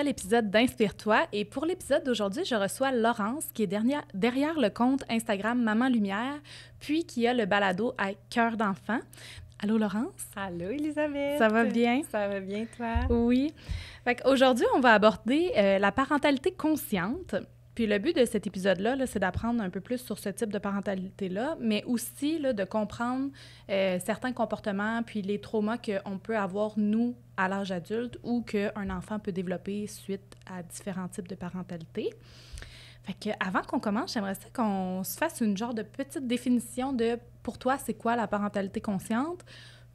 épisode d'Inspire-toi. Et pour l'épisode d'aujourd'hui, je reçois Laurence, qui est derrière le compte Instagram Maman Lumière, puis qui a le balado à Cœur d'enfant. Allô, Laurence? Allô, Elisabeth! Ça va bien? Ça va bien, toi? Oui. Aujourd'hui, on va aborder la parentalité consciente. Puis le but de cet épisode-là, c'est d'apprendre un peu plus sur ce type de parentalité-là, mais aussi de comprendre certains comportements puis les traumas qu'on peut avoir, nous, à l'âge adulte ou qu'un enfant peut développer suite à différents types de parentalité. Avant qu'on commence, j'aimerais ça qu'on se fasse une genre de petite définition de, pour toi, c'est quoi la parentalité consciente?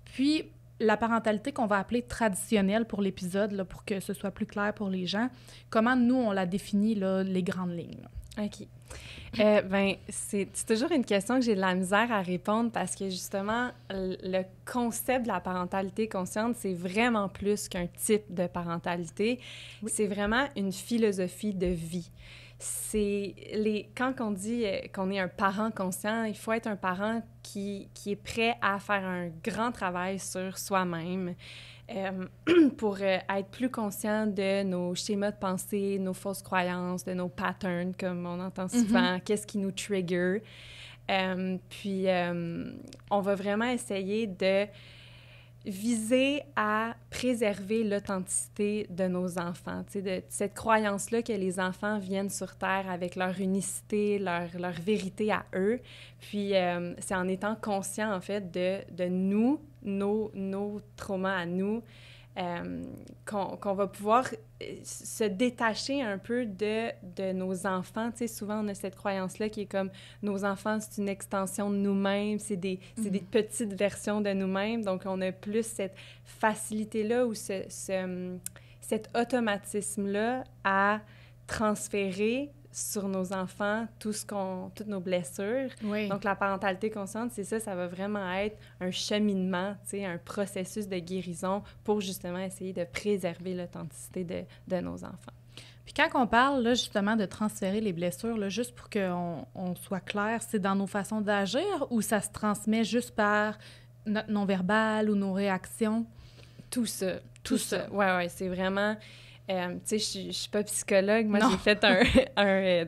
Puis la parentalité qu'on va appeler traditionnelle pour l'épisode, là, pour que ce soit plus clair pour les gens, comment nous, on la définit, là, les grandes lignes? Là. OK. C'est toujours une question que j'ai de la misère à répondre parce que, justement, le concept de la parentalité consciente, c'est vraiment plus qu'un type de parentalité. Oui. C'est vraiment une philosophie de vie. Quand on dit qu'on est un parent conscient, il faut être un parent qui est prêt à faire un grand travail sur soi-même pour être plus conscient de nos schémas de pensée, nos fausses croyances, de nos patterns, comme on entend souvent, qu'est-ce qui nous trigger. Puis, on va vraiment essayer de viser à préserver l'authenticité de nos enfants, tu sais, de cette croyance-là que les enfants viennent sur Terre avec leur unicité, leur vérité à eux. Puis, c'est en étant conscient, en fait, de nous, nos traumas à nous, qu'on va pouvoir se détacher un peu de nos enfants. Tu sais, souvent, on a cette croyance-là qui est comme nos enfants, c'est une extension de nous-mêmes, c'est des petites versions de nous-mêmes. Donc, on a plus cette facilité-là ou cet automatisme-là à transférer sur nos enfants toutes nos blessures. Oui. Donc, la parentalité consciente, c'est ça va vraiment être un cheminement, tu sais, un processus de guérison pour justement essayer de préserver l'authenticité de nos enfants. Puis quand on parle, là, justement, de transférer les blessures, là, juste pour qu'on soit clair, c'est dans nos façons d'agir ou ça se transmet juste par notre non-verbal ou nos réactions? Tout ça. Ouais, c'est vraiment... tu sais, je suis pas psychologue. Moi, j'ai fait tu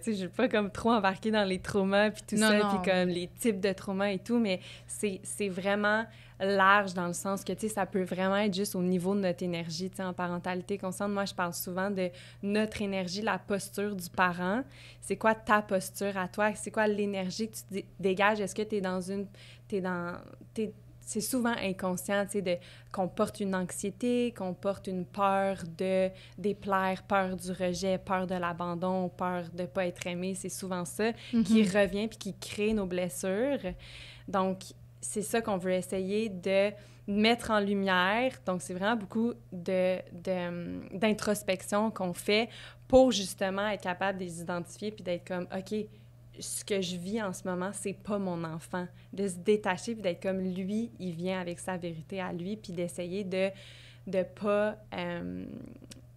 sais, j'ai pas comme trop embarqué dans les traumas puis tout ça, puis comme les types de traumas et tout, mais c'est vraiment large dans le sens que, tu sais, ça peut vraiment être juste au niveau de notre énergie, tu sais, en parentalité consciente. Moi, je parle souvent de notre énergie, la posture du parent. C'est quoi ta posture à toi? C'est quoi l'énergie que tu dégages? Est-ce que c'est souvent inconscient, tu sais, qu'on porte une anxiété, qu'on porte une peur de déplaire, peur du rejet, peur de l'abandon, peur de ne pas être aimé. C'est souvent ça qui revient puis qui crée nos blessures. Donc, c'est ça qu'on veut essayer de mettre en lumière. Donc, c'est vraiment beaucoup d'introspection qu'on fait pour justement être capable de les identifier puis d'être comme, OK, ce que je vis en ce moment, c'est pas mon enfant. De se détacher puis d'être comme lui, il vient avec sa vérité à lui, puis d'essayer de pas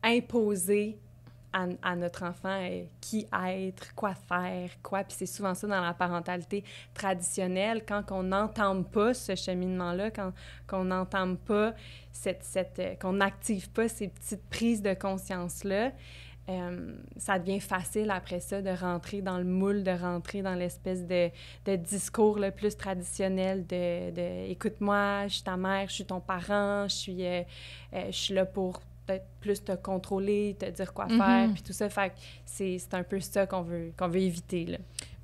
imposer à notre enfant qui être, quoi faire, quoi. Puis c'est souvent ça dans la parentalité traditionnelle, quand on n'entame pas ce cheminement-là, quand on n'entame pas qu'on n'active pas ces petites prises de conscience-là, ça devient facile après ça de rentrer dans le moule, de rentrer dans l'espèce de discours le plus traditionnel de écoute-moi, je suis ta mère, je suis ton parent, je suis là pour peut-être plus te contrôler, te dire quoi faire, puis tout ça. Fait que c'est un peu ça qu'on veut éviter, là.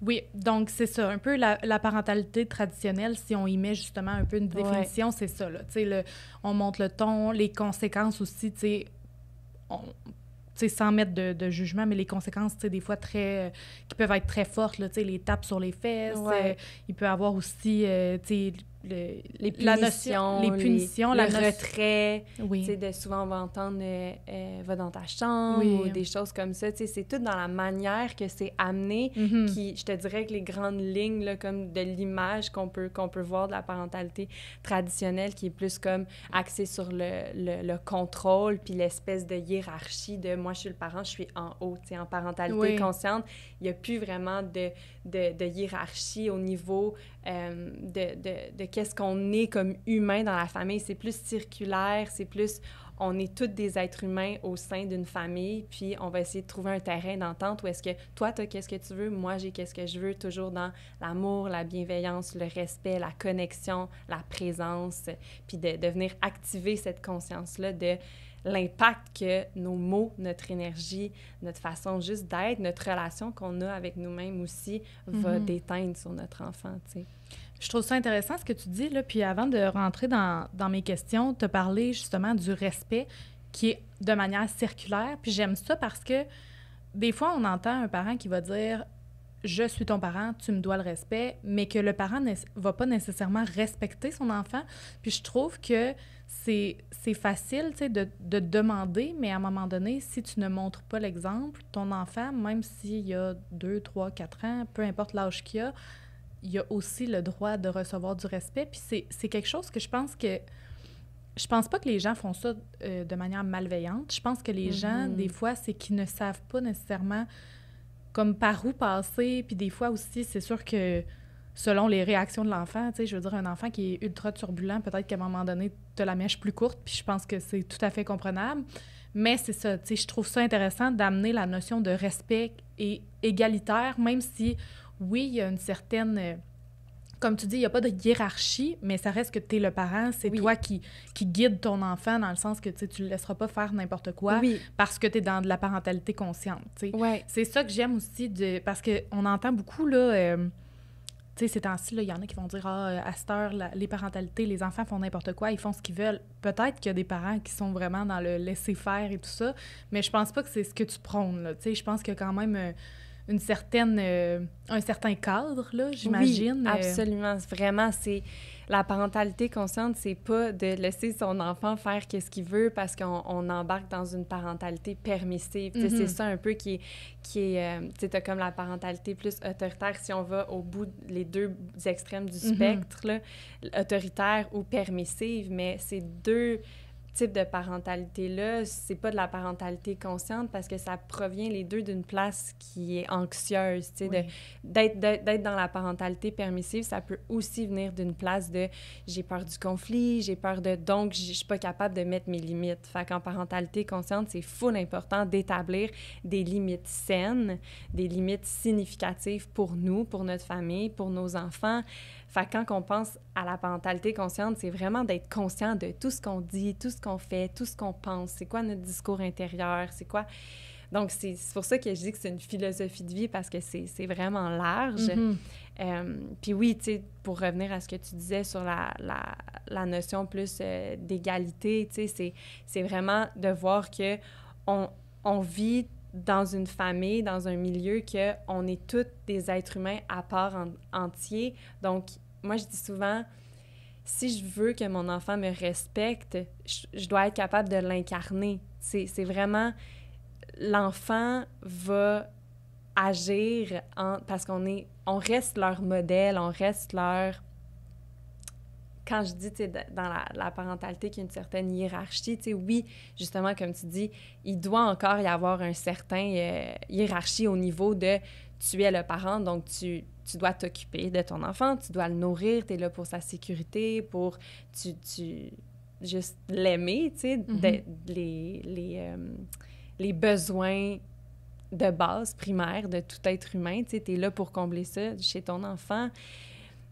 Oui, donc c'est ça, un peu la parentalité traditionnelle, si on y met justement un peu une définition, c'est ça, là. Tu sais, on monte le ton, les conséquences aussi, tu sais, sans mettre de jugement, mais les conséquences, tu sais, des fois qui peuvent être très fortes, là, tu sais, les tapes sur les fesses, il peut y avoir aussi, tu sais, les punitions, le retrait. Oui. Tu sais, souvent, on va entendre va dans ta chambre ou des choses comme ça. Tu sais, c'est tout dans la manière que c'est amené qui, je te dirais que les grandes lignes, là, comme de l'image qu'on peut voir de la parentalité traditionnelle qui est plus comme axée sur le contrôle puis l'espèce de hiérarchie de moi, je suis le parent, je suis en haut. Tu sais, en parentalité consciente, il n'y a plus vraiment de hiérarchie au niveau de qu'est-ce qu'on est comme humain dans la famille. C'est plus circulaire, c'est plus on est tous des êtres humains au sein d'une famille, puis on va essayer de trouver un terrain d'entente où est-ce que toi, t'as qu'est-ce que tu veux, moi, j'ai qu'est-ce que je veux, toujours dans l'amour, la bienveillance, le respect, la connexion, la présence, puis de venir activer cette conscience-là de l'impact que nos mots, notre énergie, notre façon juste d'être, notre relation qu'on a avec nous-mêmes aussi va déteindre sur notre enfant, tu sais. Je trouve ça intéressant ce que tu dis, là. Puis avant de rentrer dans mes questions, tu as parlé justement du respect qui est de manière circulaire. Puis j'aime ça parce que des fois, on entend un parent qui va dire « Je suis ton parent, tu me dois le respect », mais que le parent ne va pas nécessairement respecter son enfant. Puis je trouve que c'est facile, tu sais, de demander, mais à un moment donné, si tu ne montres pas l'exemple, ton enfant, même s'il y a 2, 3, 4 ans, peu importe l'âge qu'il a, il a aussi le droit de recevoir du respect. Puis c'est quelque chose que je pense que... Je pense pas que les gens font ça de manière malveillante. Je pense que les gens, des fois, c'est qu'ils ne savent pas nécessairement comme par où passer. Puis des fois aussi, c'est sûr que selon les réactions de l'enfant, tu sais, je veux dire, un enfant qui est ultra turbulent, peut-être qu'à un moment donné, tu as la mèche plus courte, puis je pense que c'est tout à fait comprenable. Mais c'est ça, tu sais, je trouve ça intéressant d'amener la notion de respect et égalitaire, même si, oui, il y a une certaine... Comme tu dis, il n'y a pas de hiérarchie, mais ça reste que tu es le parent, c'est toi qui guide ton enfant dans le sens que tu ne le laisseras pas faire n'importe quoi parce que tu es dans de la parentalité consciente. C'est ça que j'aime aussi, parce qu'on entend beaucoup, là, tu sais, ces temps-ci, il y en a qui vont dire « Ah, à cette heure, les parentalités, les enfants font n'importe quoi, ils font ce qu'ils veulent. » Peut-être qu'il y a des parents qui sont vraiment dans le laisser-faire et tout ça, mais je pense pas que c'est ce que tu prônes, là. Tu sais, je pense qu'il y a quand même... un certain cadre, là, j'imagine. Oui, absolument. Vraiment, c'est... La parentalité consciente, c'est pas de laisser son enfant faire qu'est-ce qu'il veut parce qu'on embarque dans une parentalité permissive. C'est ça un peu qui est tu sais, t'as comme la parentalité plus autoritaire, si on va au bout, les deux extrêmes du spectre, là, autoritaire ou permissive, mais c'est deux type de parentalité-là, c'est pas de la parentalité consciente parce que ça provient les deux d'une place qui est anxieuse, tu sais, d'être dans la parentalité permissive, ça peut aussi venir d'une place de j'ai peur du conflit, j'ai peur de... donc je suis pas capable de mettre mes limites. Fait qu'en parentalité consciente, c'est full important d'établir des limites saines, des limites significatives pour nous, pour notre famille, pour nos enfants. Fait que quand on pense à la parentalité consciente, c'est vraiment d'être conscient de tout ce qu'on dit, tout ce qu'on fait, tout ce qu'on pense. C'est quoi notre discours intérieur? C'est quoi... Donc, c'est pour ça que je dis que c'est une philosophie de vie parce que c'est vraiment large. Puis oui, tu sais, pour revenir à ce que tu disais sur la notion plus d'égalité, tu sais, c'est vraiment de voir que on vit dans une famille, dans un milieu qu'on est tous des êtres humains à part entier. Donc, moi, je dis souvent, si je veux que mon enfant me respecte, je dois être capable de l'incarner. C'est vraiment... L'enfant va agir parce on reste leur modèle, on reste leur... Quand je dis, tu sais, dans la parentalité qu'il y a une certaine hiérarchie, tu sais, oui, justement, comme tu dis, il doit encore y avoir un certain hiérarchie au niveau de tu es le parent, donc tu dois t'occuper de ton enfant, tu dois le nourrir, tu es là pour sa sécurité, pour juste l'aimer, tu sais, les besoins de base primaires de tout être humain, tu sais, tu es là pour combler ça chez ton enfant.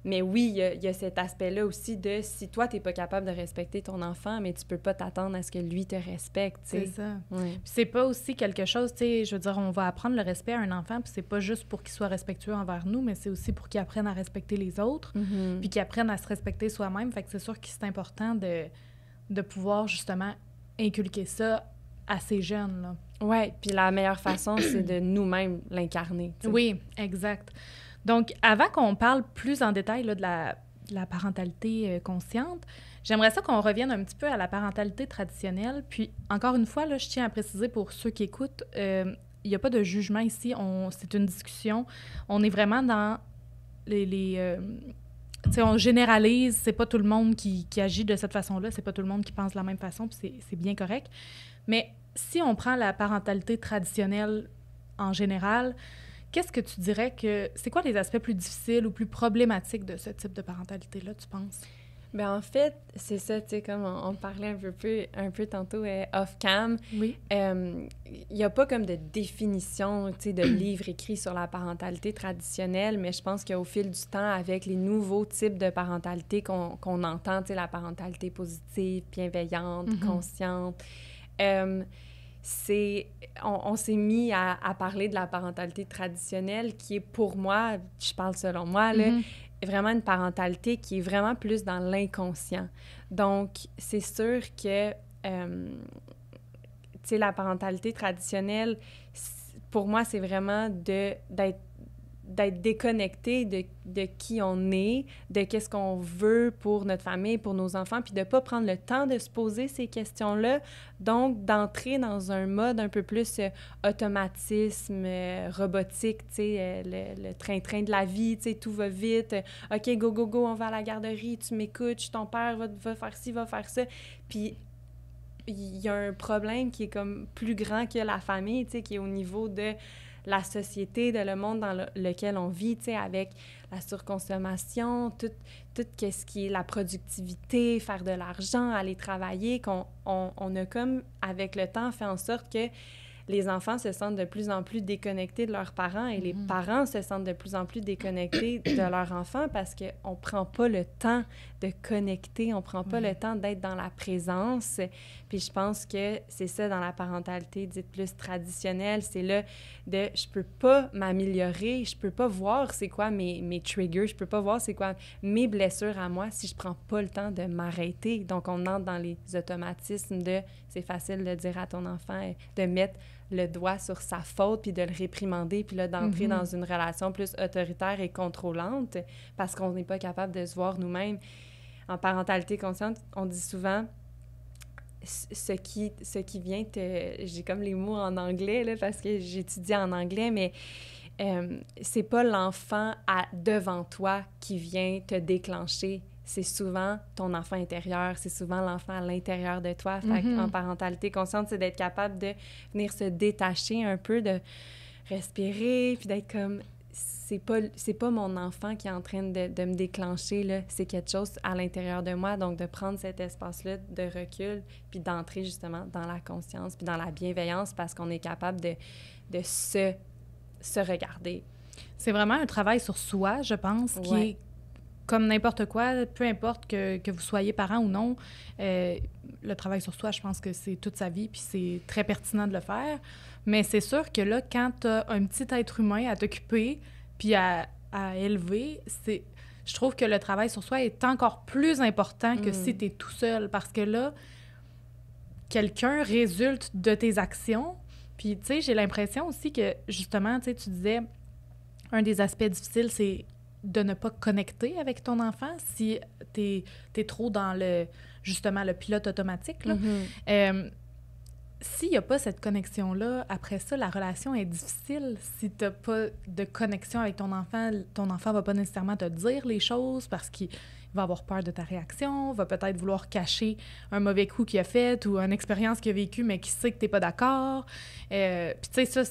Mais oui, il y a cet aspect-là aussi de si toi, tu n'es pas capable de respecter ton enfant, mais tu peux pas t'attendre à ce que lui te respecte, tu sais. C'est ça. Puis c'est pas aussi quelque chose, tu sais, je veux dire, on va apprendre le respect à un enfant, puis c'est pas juste pour qu'il soit respectueux envers nous, mais c'est aussi pour qu'il apprenne à respecter les autres, puis qu'il apprenne à se respecter soi-même. Fait que c'est sûr que c'est important de pouvoir, justement, inculquer ça à ces jeunes, là. Oui, puis la meilleure façon, c'est de nous-mêmes l'incarner, tu sais. Oui, exact. Donc, avant qu'on parle plus en détail là, de la parentalité consciente, j'aimerais ça qu'on revienne un petit peu à la parentalité traditionnelle. Puis, encore une fois, là, je tiens à préciser pour ceux qui écoutent, il n'y a pas de jugement ici. C'est une discussion. On est vraiment dans tu sais, on généralise. C'est pas tout le monde qui agit de cette façon-là. C'est pas tout le monde qui pense de la même façon, puis c'est bien correct. Mais si on prend la parentalité traditionnelle en général... Qu'est-ce que tu dirais que... C'est quoi les aspects plus difficiles ou plus problématiques de ce type de parentalité-là, tu penses? Ben en fait, c'est ça, tu sais, comme on parlait un peu tantôt off-cam. Oui. Il n'y a pas comme de définition, tu sais, de livre écrit sur la parentalité traditionnelle, mais je pense qu'au fil du temps, avec les nouveaux types de parentalité qu'on entend, tu sais, la parentalité positive, bienveillante, consciente, on s'est mis à parler de la parentalité traditionnelle qui est pour moi, je parle selon moi, là, vraiment une parentalité qui est vraiment plus dans l'inconscient. Donc, c'est sûr que, tu sais, la parentalité traditionnelle, pour moi, c'est vraiment d'être déconnecté de qui on est, de qu'est-ce qu'on veut pour notre famille, pour nos enfants, puis de ne pas prendre le temps de se poser ces questions-là. Donc, d'entrer dans un mode un peu plus automatisme, robotique, tu sais, le train-train de la vie, tu sais, tout va vite. OK, go, go, go, on va à la garderie, tu m'écoutes, je suis ton père, va faire ci, va faire ça. Puis, il y a un problème qui est comme plus grand que la famille, tu sais, qui est au niveau de la société, de le monde dans lequel on vit, tu sais, avec la surconsommation, tout ce qui est la productivité, faire de l'argent, aller travailler, qu'on a comme, avec le temps, fait en sorte que les enfants se sentent de plus en plus déconnectés de leurs parents et les parents se sentent de plus en plus déconnectés de leurs enfants parce qu'on ne prend pas le temps de connecter, on ne prend pas le temps d'être dans la présence. Puis je pense que c'est ça dans la parentalité dite plus traditionnelle, c'est là de je peux pas m'améliorer, je peux pas voir c'est quoi mes triggers, je peux pas voir c'est quoi mes blessures à moi si je prends pas le temps de m'arrêter. Donc on entre dans les automatismes de c'est facile de dire à ton enfant de mettre le doigt sur sa faute puis de le réprimander puis là d'entrer dans une relation plus autoritaire et contrôlante parce qu'on n'est pas capable de se voir nous-mêmes. En parentalité consciente, on dit souvent ce qui vient te... J'ai comme les mots en anglais, là, parce que j'étudie en anglais, mais c'est pas l'enfant devant toi qui vient te déclencher. C'est souvent ton enfant intérieur, c'est souvent l'enfant à l'intérieur de toi. Fait en parentalité consciente, c'est d'être capable de venir se détacher un peu, de respirer, puis d'être comme... C'est pas mon enfant qui est en train de me déclencher, là. C'est quelque chose à l'intérieur de moi. Donc, de prendre cet espace-là de recul puis d'entrer justement dans la conscience puis dans la bienveillance parce qu'on est capable de se regarder. C'est vraiment un travail sur soi, je pense, qui est comme n'importe quoi, peu importe que vous soyez parent ou non. Le travail sur soi, je pense que c'est toute sa vie puis c'est très pertinent de le faire. Mais c'est sûr que là, quand tu as un petit être humain à t'occuper puis à élever, je trouve que le travail sur soi est encore plus important que si tu es tout seul. Parce que là, quelqu'un résulte de tes actions. Puis, tu sais, j'ai l'impression aussi que, justement, tu sais, tu disais, un des aspects difficiles, c'est de ne pas connecter avec ton enfant si t'es trop dans justement, le pilote automatique, là. S'il n'y a pas cette connexion-là, après ça, la relation est difficile. Si tu n'as pas de connexion avec ton enfant ne va pas nécessairement te dire les choses parce qu'il va avoir peur de ta réaction, va peut-être vouloir cacher un mauvais coup qu'il a fait ou une expérience qu'il a vécue, mais qui sait que tu n'es pas d'accord. Puis tu sais,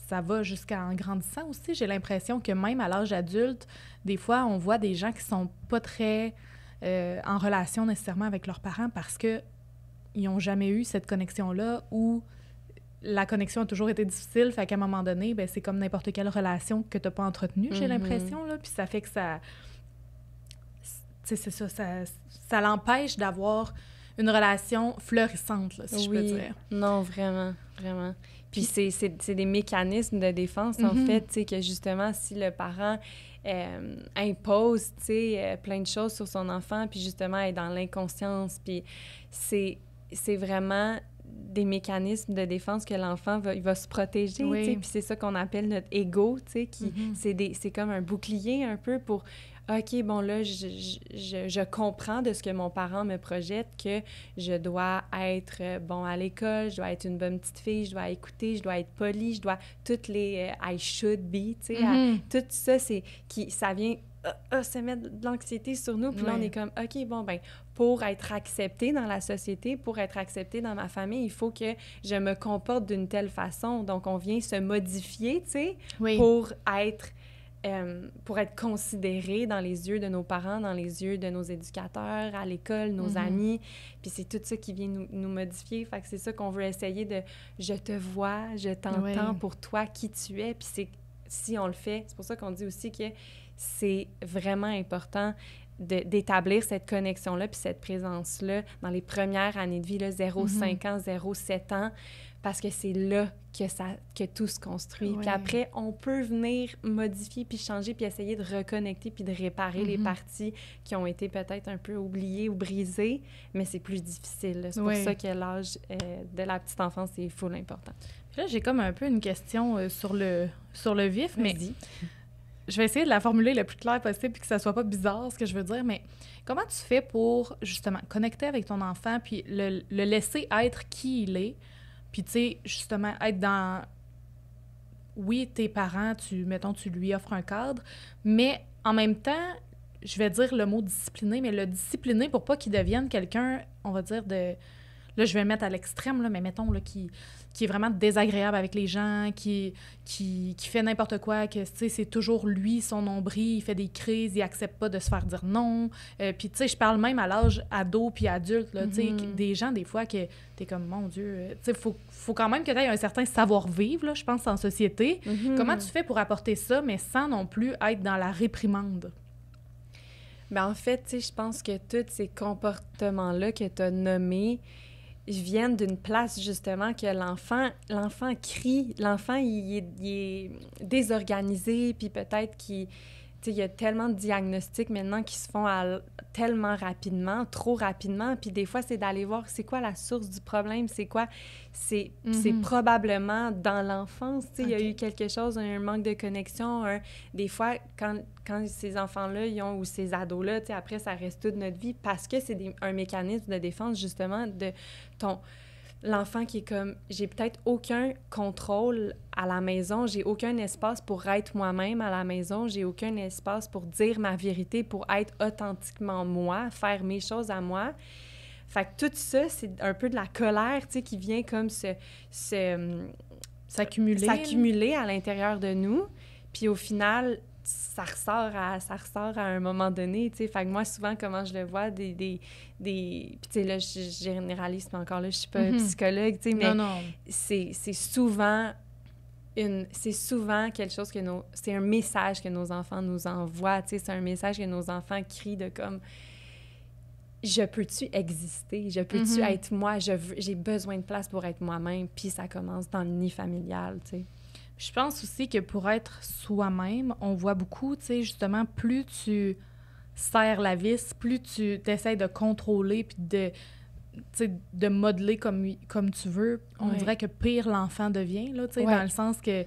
ça va jusqu'en grandissant aussi. J'ai l'impression que même à l'âge adulte, des fois, on voit des gens qui sont pas très en relation nécessairement avec leurs parents parce que ils n'ont jamais eu cette connexion-là ou la connexion a toujours été difficile, fait qu'à un moment donné, ben, c'est comme n'importe quelle relation que tu n'as pas entretenue, j'ai l'impression, là, puis ça fait que ça... C'est ça, ça l'empêche d'avoir une relation fleurissante, là, si je peux dire. Non, vraiment, vraiment. Puis c'est des mécanismes de défense, en fait, tu sais, que justement, si le parent impose, tu sais, plein de choses sur son enfant, puis justement, est dans l'inconscience, puis c'est vraiment des mécanismes de défense que l'enfant il va se protéger, tu sais, puis c'est ça qu'on appelle notre ego, tu sais, c'est comme un bouclier un peu pour... OK, bon, là, je comprends de ce que mon parent me projette que je dois être bon à l'école, je dois être une bonne petite fille, je dois écouter, je dois être polie, je dois... Toutes les I should be, tu sais, tout ça, ça vient... se mettre de l'anxiété sur nous, puis là, on est comme, OK, bon, ben pour être acceptée dans la société, pour être acceptée dans ma famille, il faut que je me comporte d'une telle façon. Donc, on vient se modifier, tu sais, pour être pour être considérés dans les yeux de nos parents, dans les yeux de nos éducateurs, à l'école, nos amis. Puis c'est tout ça qui vient nous modifier. Fait que c'est ça qu'on veut essayer de « je te vois, je t'entends pour toi, qui tu es ». Puis si on le fait, c'est pour ça qu'on dit aussi que c'est vraiment important d'établir cette connexion-là puis cette présence-là dans les premières années de vie, 0-5 ans, 0-7 ans, parce que c'est là que tout se construit. Puis après, on peut venir modifier puis changer puis essayer de reconnecter puis de réparer les parties qui ont été peut-être un peu oubliées ou brisées, mais c'est plus difficile. Là. C'est pour ça que l'âge de la petite enfance, c'est full important. Puis là, j'ai comme un peu une question sur le vif, mais je vais essayer de la formuler le plus clair possible puis que ça soit pas bizarre, ce que je veux dire, mais comment tu fais pour, justement, connecter avec ton enfant puis le laisser être qui il est? Puis, tu sais, justement, être dans... Oui, tes parents, mettons, tu lui offres un cadre, mais en même temps, je vais dire le mot discipliné, mais le discipliner pour pas qu'il devienne quelqu'un, on va dire, de... Là, je vais mettre à l'extrême, là, mais mettons, là, qui est vraiment désagréable avec les gens, qui fait n'importe quoi, que, tu sais, c'est toujours lui, son nombril, il fait des crises, il accepte pas de se faire dire non. Puis, tu sais, je parle même à l'âge ado puis adulte, là, tu sais, des gens, des fois, que t'es comme, mon Dieu, tu sais, faut quand même que t'aies un certain savoir-vivre, là, je pense, en société. Comment tu fais pour apporter ça, mais sans non plus être dans la réprimande? Bien, en fait, tu sais, je pense que tous ces comportements-là que t'as nommés viennent d'une place, justement, que l'enfant crie. L'enfant, il est désorganisé, puis peut-être qu'il... Tu sais, il y a tellement de diagnostics maintenant qui se font tellement rapidement, trop rapidement, puis des fois, c'est d'aller voir c'est quoi la source du problème, c'est quoi... C'est probablement dans l'enfance, tu sais, il y a eu quelque chose, un manque de connexion, des fois, quand ces enfants-là, ou ces ados-là, tu sais, après, ça reste toute notre vie, parce que c'est un mécanisme de défense, justement, de l'enfant qui est comme, j'ai peut-être aucun contrôle à la maison, j'ai aucun espace pour être moi-même à la maison, j'ai aucun espace pour dire ma vérité, pour être authentiquement moi, faire mes choses à moi. Fait que tout ça, c'est un peu de la colère, tu sais, qui vient comme s'accumuler à l'intérieur de nous. Puis au final, ça ressort à un moment donné, tu sais. Fait que moi, souvent, comment je le vois, puis tu sais, là, je généralise, mais encore là, je suis pas psychologue, tu sais, mais c'est souvent quelque chose c'est un message que nos enfants nous envoient, tu sais, c'est un message que nos enfants crient de comme... Je peux-tu exister? Je peux-tu être moi? J'ai besoin de place pour être moi-même. Puis ça commence dans le nid familial, tu sais. Je pense aussi que pour être soi-même, on voit beaucoup, tu sais, justement, plus tu serres la vis, plus tu essaies de contrôler puis de modeler comme tu veux, on dirait que pire l'enfant devient, là, tu sais, dans le sens que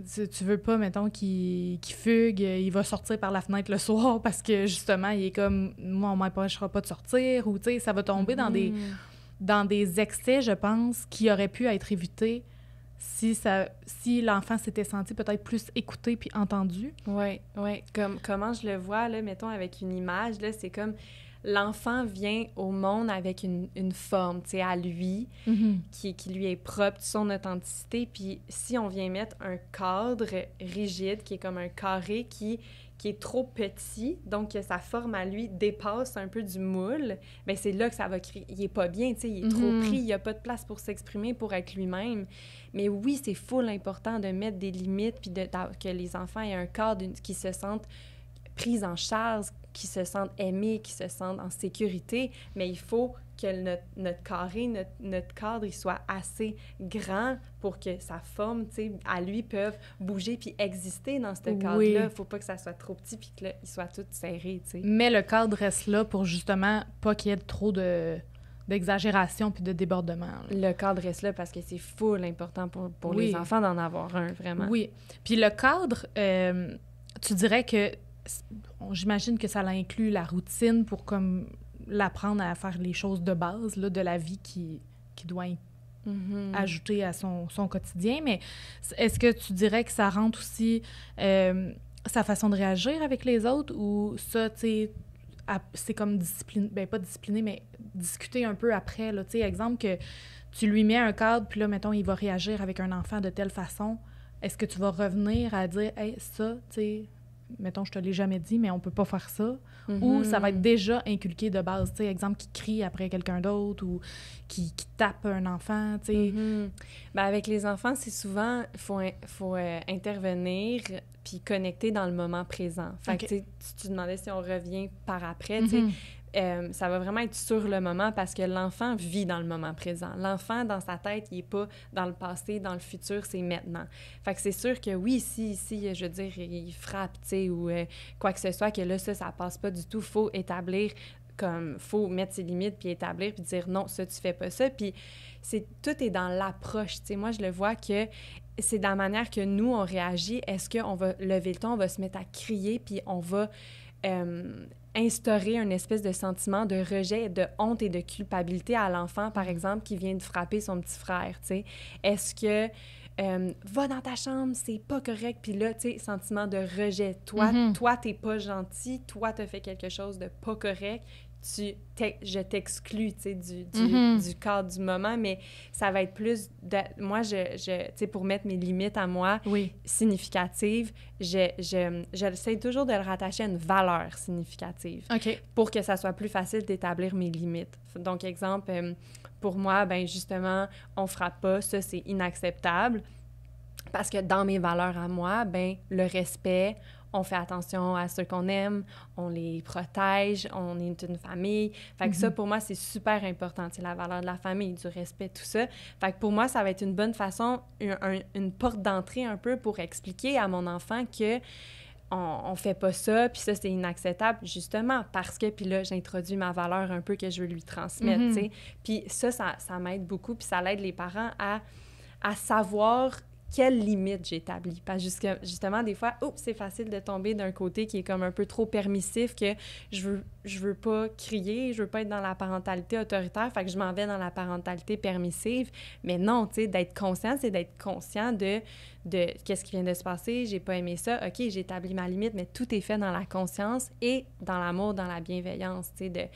tu veux pas, mettons, qu'il fugue, il va sortir par la fenêtre le soir parce que, justement, il est comme, moi, on m'empêchera pas de sortir, ou, tu sais, ça va tomber dans des excès, je pense, qui auraient pu être évités si l'enfant s'était senti peut-être plus écouté puis entendu. Oui. Comment je le vois, là, mettons, avec une image, là, c'est comme... L'enfant vient au monde avec une forme, tu sais, à lui, qui lui est propre, son authenticité. Puis si on vient mettre un cadre rigide, qui est comme un carré, qui est trop petit, donc que sa forme à lui dépasse un peu du moule, bien, c'est là que ça va créer... Il est pas bien, tu sais, il est trop pris, il n'y a pas de place pour s'exprimer, pour être lui-même. Mais oui, c'est full important de mettre des limites, puis que les enfants aient un cadre, qui se sentent pris en charge, qui se sentent aimés, qui se sentent en sécurité, mais il faut que notre carré, notre cadre, il soit assez grand pour que sa forme, tu sais, à lui, peuvent bouger puis exister dans ce cadre-là. Il ne faut pas que ça soit trop petit puis qu'il soit tout serré, tu sais. Mais le cadre reste là pour justement pas qu'il y ait trop d'exagération puis de débordement. Le cadre reste là parce que c'est full important pour les enfants d'en avoir un, vraiment. Oui. Puis le cadre, tu dirais que j'imagine que ça inclut la routine pour comme l'apprendre à faire les choses de base là, de la vie qui doit ajouter à son quotidien. Mais est-ce que tu dirais que ça rentre aussi sa façon de réagir avec les autres ou ça, tu sais, c'est comme discipliner, ben pas discipliner, mais discuter un peu après, là, tu sais, exemple que tu lui mets un cadre, puis là, mettons, il va réagir avec un enfant de telle façon. Est-ce que tu vas revenir à dire « Hey, ça, tu sais, mettons, je te l'ai jamais dit, mais on peut pas faire ça. Ou ça va être déjà inculqué de base. Tu sais, exemple, qui crie après quelqu'un d'autre ou qui tape un enfant, tu sais. Ben, avec les enfants, c'est souvent, il faut intervenir puis connecter dans le moment présent. Fait que, tu sais, tu demandais si on revient par après, tu sais. Ça va vraiment être sur le moment parce que l'enfant vit dans le moment présent. L'enfant, dans sa tête, il n'est pas dans le passé, dans le futur, c'est maintenant. Fait que c'est sûr que oui, si je veux dire, il frappe, tu sais, ou quoi que ce soit, que là, ça passe pas du tout. Faut établir, faut mettre ses limites, puis établir, puis dire non, ça, tu fais pas ça. Puis tout est dans l'approche, tu sais. Moi, je le vois que c'est dans la manière que nous, on réagit. Est-ce qu'on va lever le ton, on va se mettre à crier, puis on va instaurer une espèce de sentiment de rejet, de honte et de culpabilité à l'enfant, par exemple, qui vient de frapper son petit frère, tu sais. Est-ce que va dans ta chambre, c'est pas correct, puis là, tu sais, sentiment de rejet. Toi, t'es pas gentil, toi, t'as fait quelque chose de pas correct, je t'exclus, tu sais, du cadre du moment, mais ça va être plus moi, tu sais, pour mettre mes limites à moi, significatives, j'essaie toujours de le rattacher à une valeur significative pour que ça soit plus facile d'établir mes limites. Donc, exemple, pour moi, ben justement, on frappe pas, ça, c'est inacceptable, parce que dans mes valeurs à moi, ben le respect, on fait attention à ceux qu'on aime, on les protège, on est une famille. Fait que ça, pour moi, c'est super important. C'est la valeur de la famille, du respect, tout ça. Fait que pour moi, ça va être une bonne façon, une porte d'entrée un peu pour expliquer à mon enfant que on fait pas ça, puis ça, c'est inacceptable, justement, parce que, puis là, j'introduis ma valeur un peu que je veux lui transmettre, tu sais. Puis ça m'aide beaucoup, puis ça l'aide les parents à savoir quelles limites j'établis. Parce que justement, des fois, c'est facile de tomber d'un côté qui est comme un peu trop permissif, que je veux pas crier, je veux pas être dans la parentalité autoritaire, fait que je m'en vais dans la parentalité permissive. Mais non, tu sais, d'être conscient, c'est d'être conscient de qu'est-ce qui vient de se passer, j'ai pas aimé ça, OK, j'ai établi ma limite, mais tout est fait dans la conscience et dans l'amour, dans la bienveillance, tu sais,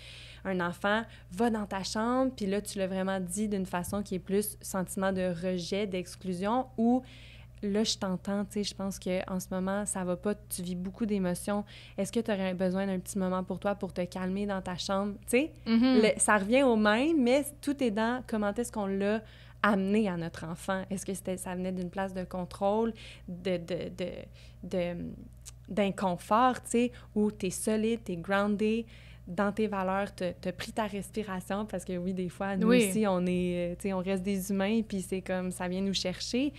un enfant va dans ta chambre, puis là, tu l'as vraiment dit d'une façon qui est plus sentiment de rejet, d'exclusion, ou là, je t'entends, tu sais, je pense qu'en ce moment, ça va pas, tu vis beaucoup d'émotions. Est-ce que tu aurais besoin d'un petit moment pour toi pour te calmer dans ta chambre? Tu sais, ça revient au même, mais tout est dans comment est-ce qu'on l'a amené à notre enfant. Est-ce que ça venait d'une place de contrôle, d'inconfort, tu sais, où t'es solide, t'es groundé, dans tes valeurs, t'as pris ta respiration, parce que oui, des fois, nous aussi, on est, tu sais, on reste des humains, puis c'est comme, ça vient nous chercher.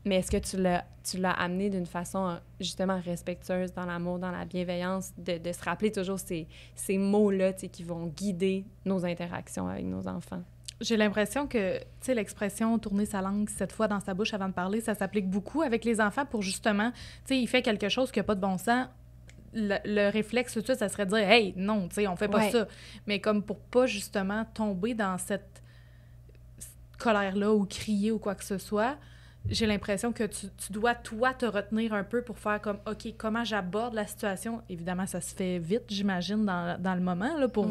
Mais est-ce que tu l'as amené d'une façon, justement, respectueuse, dans l'amour, dans la bienveillance, de se rappeler toujours ces mots-là, tu sais, qui vont guider nos interactions avec nos enfants? J'ai l'impression que, tu sais, l'expression « tourner sa langue 7 fois dans sa bouche avant de parler », ça s'applique beaucoup avec les enfants pour justement, tu sais, il fait quelque chose qui n'a pas de bon sens. Le réflexe tout de suite, ça serait de dire « Hey, non, tu sais, on fait pas ça ». Mais comme pour pas justement tomber dans cette colère-là ou crier ou quoi que ce soit, j'ai l'impression que tu dois, toi, te retenir un peu pour faire comme « OK, comment j'aborde la situation ?» Évidemment, ça se fait vite, j'imagine, dans le moment, là, pour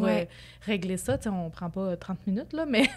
régler ça. Tu sais, on prend pas 30 minutes, là, mais,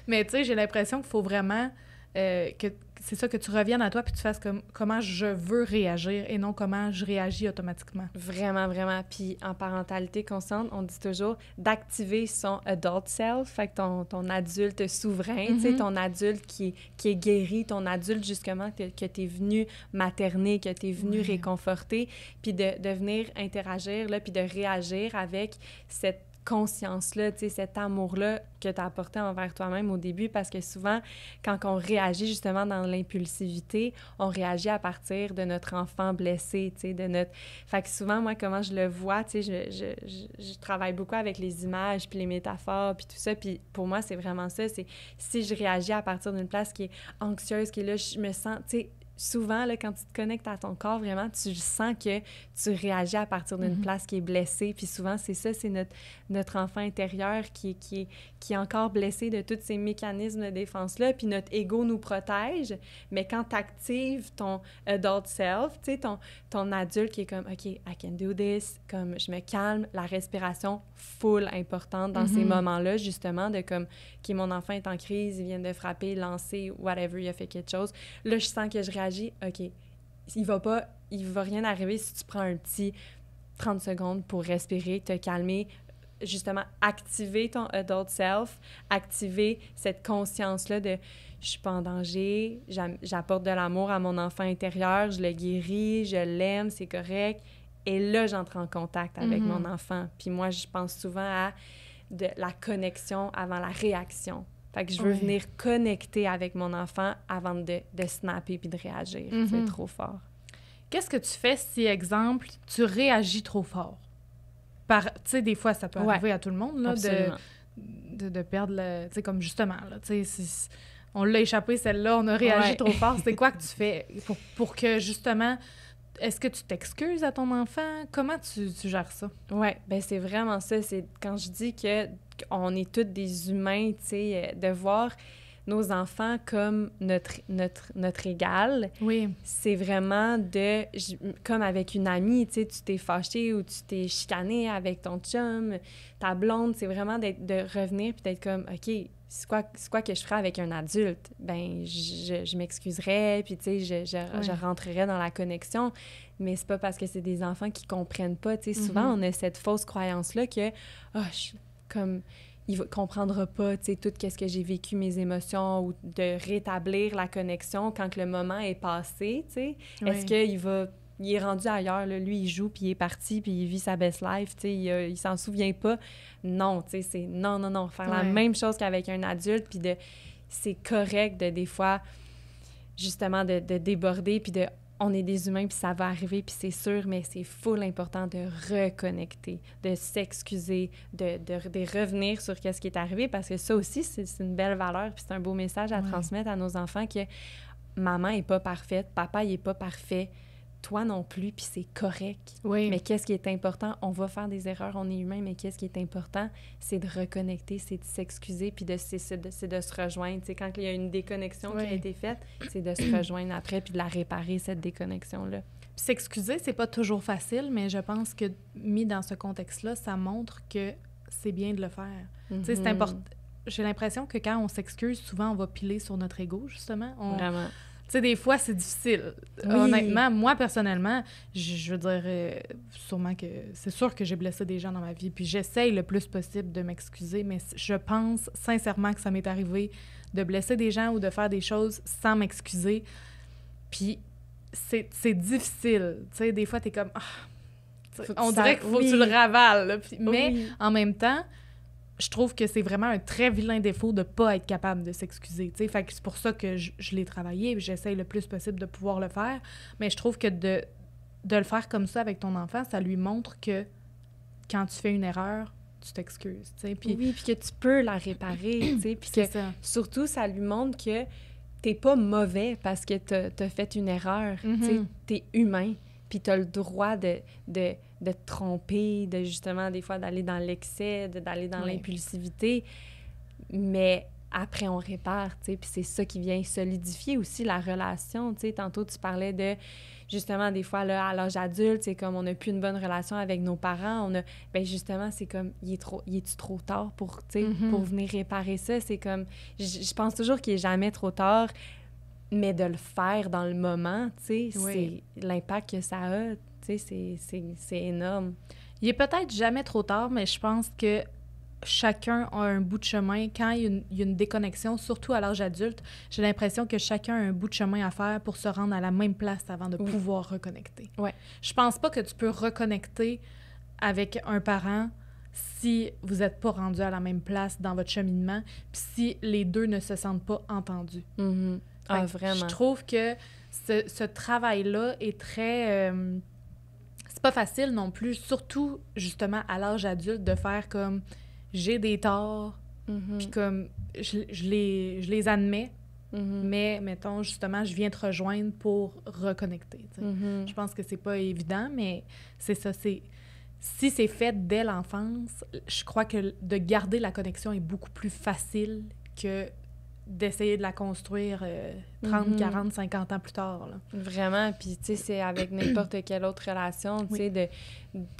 mais tu sais, j'ai l'impression qu'il faut vraiment que c'est ça, que tu reviennes à toi puis tu fasses comme comment je veux réagir et non comment je réagis automatiquement. Vraiment, vraiment. Puis en parentalité consciente, on dit toujours d'activer son adult self, fait que ton adulte souverain, tu sais, ton adulte qui est guéri, ton adulte justement que t'es venu materner, que t'es venu réconforter, puis de venir interagir, là, puis de réagir avec cette conscience-là, tu sais, cet amour-là que tu as apporté envers toi-même au début, parce que souvent, quand on réagit justement dans l'impulsivité, on réagit à partir de notre enfant blessé, tu sais, de notre... Fait que souvent, moi, comment je le vois, tu sais, je travaille beaucoup avec les images, puis les métaphores, puis tout ça, puis pour moi, c'est vraiment ça, c'est si je réagis à partir d'une place qui est anxieuse, qui est là, je me sens, tu sais, souvent, là, quand tu te connectes à ton corps, vraiment, tu sens que tu réagis à partir d'une place qui est blessée. Puis souvent, c'est ça, c'est notre enfant intérieur qui est encore blessé de tous ces mécanismes de défense-là. Puis notre ego nous protège. Mais quand tu actives ton adult self, tu sais, ton adulte qui est comme « OK, I can do this », comme je me calme, la respiration full importante dans ces moments-là, justement, de comme « OK, mon enfant est en crise, il vient de frapper, lancer, whatever, il a fait quelque chose ». Là, je sens que je réagis, OK, il va rien arriver si tu prends un petit 30 secondes pour respirer, te calmer, justement activer ton adult self, activer cette conscience-là de je suis pas en danger, j'apporte de l'amour à mon enfant intérieur, je le guéris, je l'aime, c'est correct. Et là, j'entre en contact avec mon enfant. Puis moi, je pense souvent à de la connexion avant la réaction. Fait que je veux venir connecter avec mon enfant avant de snapper puis de réagir. C'est trop fort. Qu'est-ce que tu fais si, exemple, tu réagis trop fort? Tu sais, des fois, ça peut arriver à tout le monde, là, de perdre le... Tu sais, comme justement, là, tu sais, on l'a échappé, celle-là, on a réagi trop fort. C'est quoi que tu fais pour que, justement... Est-ce que tu t'excuses à ton enfant? Comment tu gères ça? Oui, bien, c'est vraiment ça. C'est quand je dis qu'on est tous des humains, tu sais, de voir nos enfants comme notre égal. Oui. C'est vraiment comme avec une amie, tu sais, tu t'es fâché ou tu t'es chicané avec ton chum, ta blonde, c'est vraiment de revenir puis d'être comme, OK, c'est quoi que je ferais avec un adulte? Ben je m'excuserais, puis tu sais, je rentrerais dans la connexion, mais c'est pas parce que c'est des enfants qui comprennent pas, tu sais. Souvent, on a cette fausse croyance-là que, il comprendra pas, tu sais, tout ce que j'ai vécu, mes émotions, ou de rétablir la connexion quand le moment est passé, tu sais. Est-ce qu'il est rendu ailleurs, là, lui, il joue, puis il est parti, puis il vit sa best life, tu sais, il s'en souvient pas. Non, tu sais, c'est non. Faire la même chose qu'avec un adulte, puis c'est correct de, des fois, justement, de déborder, puis on est des humains, puis ça va arriver, puis c'est sûr, mais c'est full important de reconnecter, de s'excuser, de revenir sur ce qui est arrivé, parce que ça aussi, c'est une belle valeur, puis c'est un beau message à transmettre à nos enfants que maman est pas parfaite, papa, il est pas parfait, toi non plus, puis c'est correct. Oui. Mais qu'est-ce qui est important? On va faire des erreurs, on est humain, mais qu'est-ce qui est important? C'est de reconnecter, c'est de s'excuser, puis c'est de se rejoindre. Tu sais, quand il y a une déconnexion qui a été faite, c'est de se rejoindre après, puis de la réparer, cette déconnexion-là. Puis s'excuser, c'est pas toujours facile, mais je pense que, mis dans ce contexte-là, ça montre que c'est bien de le faire. Tu sais, c'est important. J'ai l'impression que quand on s'excuse, souvent, on va piler sur notre ego, justement. Vraiment. Tu sais, des fois, c'est difficile. Oui. Honnêtement, moi, personnellement, je veux dire, sûrement que... C'est sûr que j'ai blessé des gens dans ma vie, puis j'essaye le plus possible de m'excuser, mais je pense sincèrement que ça m'est arrivé de blesser des gens ou de faire des choses sans m'excuser. Puis c'est difficile. Tu sais, des fois, t'es comme... on dirait qu'il faut que tu le ravales. Là. Mais en même temps... Je trouve que c'est vraiment un très vilain défaut de ne pas être capable de s'excuser. T'sais. Fait que c'est pour ça que je l'ai travaillé et j'essaye le plus possible de pouvoir le faire. Mais je trouve que de le faire comme ça avec ton enfant, ça lui montre que quand tu fais une erreur, tu t'excuses. Puis que tu peux la réparer. Puis que surtout, ça lui montre que t'es pas mauvais parce que t'as fait une erreur. T'es humain. Puis t'as le droit de te tromper, de justement, des fois, d'aller dans l'excès, d'aller dans l'impulsivité. Mais après, on répare, tu sais. Puis c'est ça qui vient solidifier aussi la relation, tu sais. Tantôt, tu parlais de, justement, des fois, là, à l'âge adulte, c'est comme on n'a plus une bonne relation avec nos parents. Ben justement, c'est comme, il est-tu trop tard pour, tu sais, pour venir réparer ça? C'est comme, je pense toujours qu'il n'est jamais trop tard, mais de le faire dans le moment, tu sais, c'est l'impact que ça a. Tu sais, c'est énorme. Il est peut-être jamais trop tard, mais je pense que chacun a un bout de chemin. Quand il y a une déconnexion, surtout à l'âge adulte, j'ai l'impression que chacun a un bout de chemin à faire pour se rendre à la même place avant de pouvoir reconnecter. Ouais. Je pense pas que tu peux reconnecter avec un parent si vous n'êtes pas rendu à la même place dans votre cheminement, puis si les deux ne se sentent pas entendus. Vraiment. Je trouve que ce travail-là est très... c'est pas facile non plus, surtout justement à l'âge adulte, de faire comme j'ai des torts, puis comme je les admets, mais mettons justement, je viens te rejoindre pour reconnecter. Je pense que c'est pas évident, mais c'est ça, si c'est fait dès l'enfance, je crois que de garder la connexion est beaucoup plus facile que d'essayer de la construire 30, 40, 50 ans plus tard. Là. Vraiment, puis tu sais, c'est avec n'importe quelle autre relation, tu sais,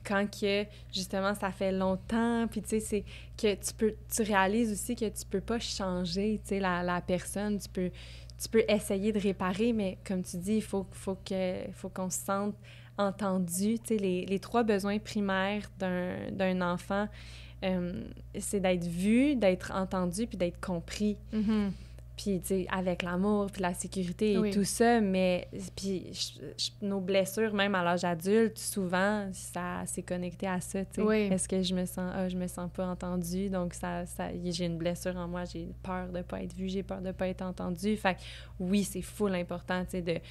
quand que, justement, ça fait longtemps, puis tu sais, c'est que tu réalises aussi que tu peux pas changer, tu sais, la personne, tu tu peux essayer de réparer, mais comme tu dis, il faut qu'on se sente entendu. Tu sais, les 3 besoins primaires d'un enfant, c'est d'être vu, d'être entendu, puis d'être compris. Mm-hmm. Puis, tu sais, avec l'amour, puis la sécurité et oui. tout ça, mais puis nos blessures, même à l'âge adulte, souvent, ça s'est connecté à ça, tu sais. Oui. Est-ce que je me sens pas entendue, donc j'ai une blessure en moi, j'ai peur de pas être vue, j'ai peur de pas être entendue. Fait que oui, c'est full important, tu sais,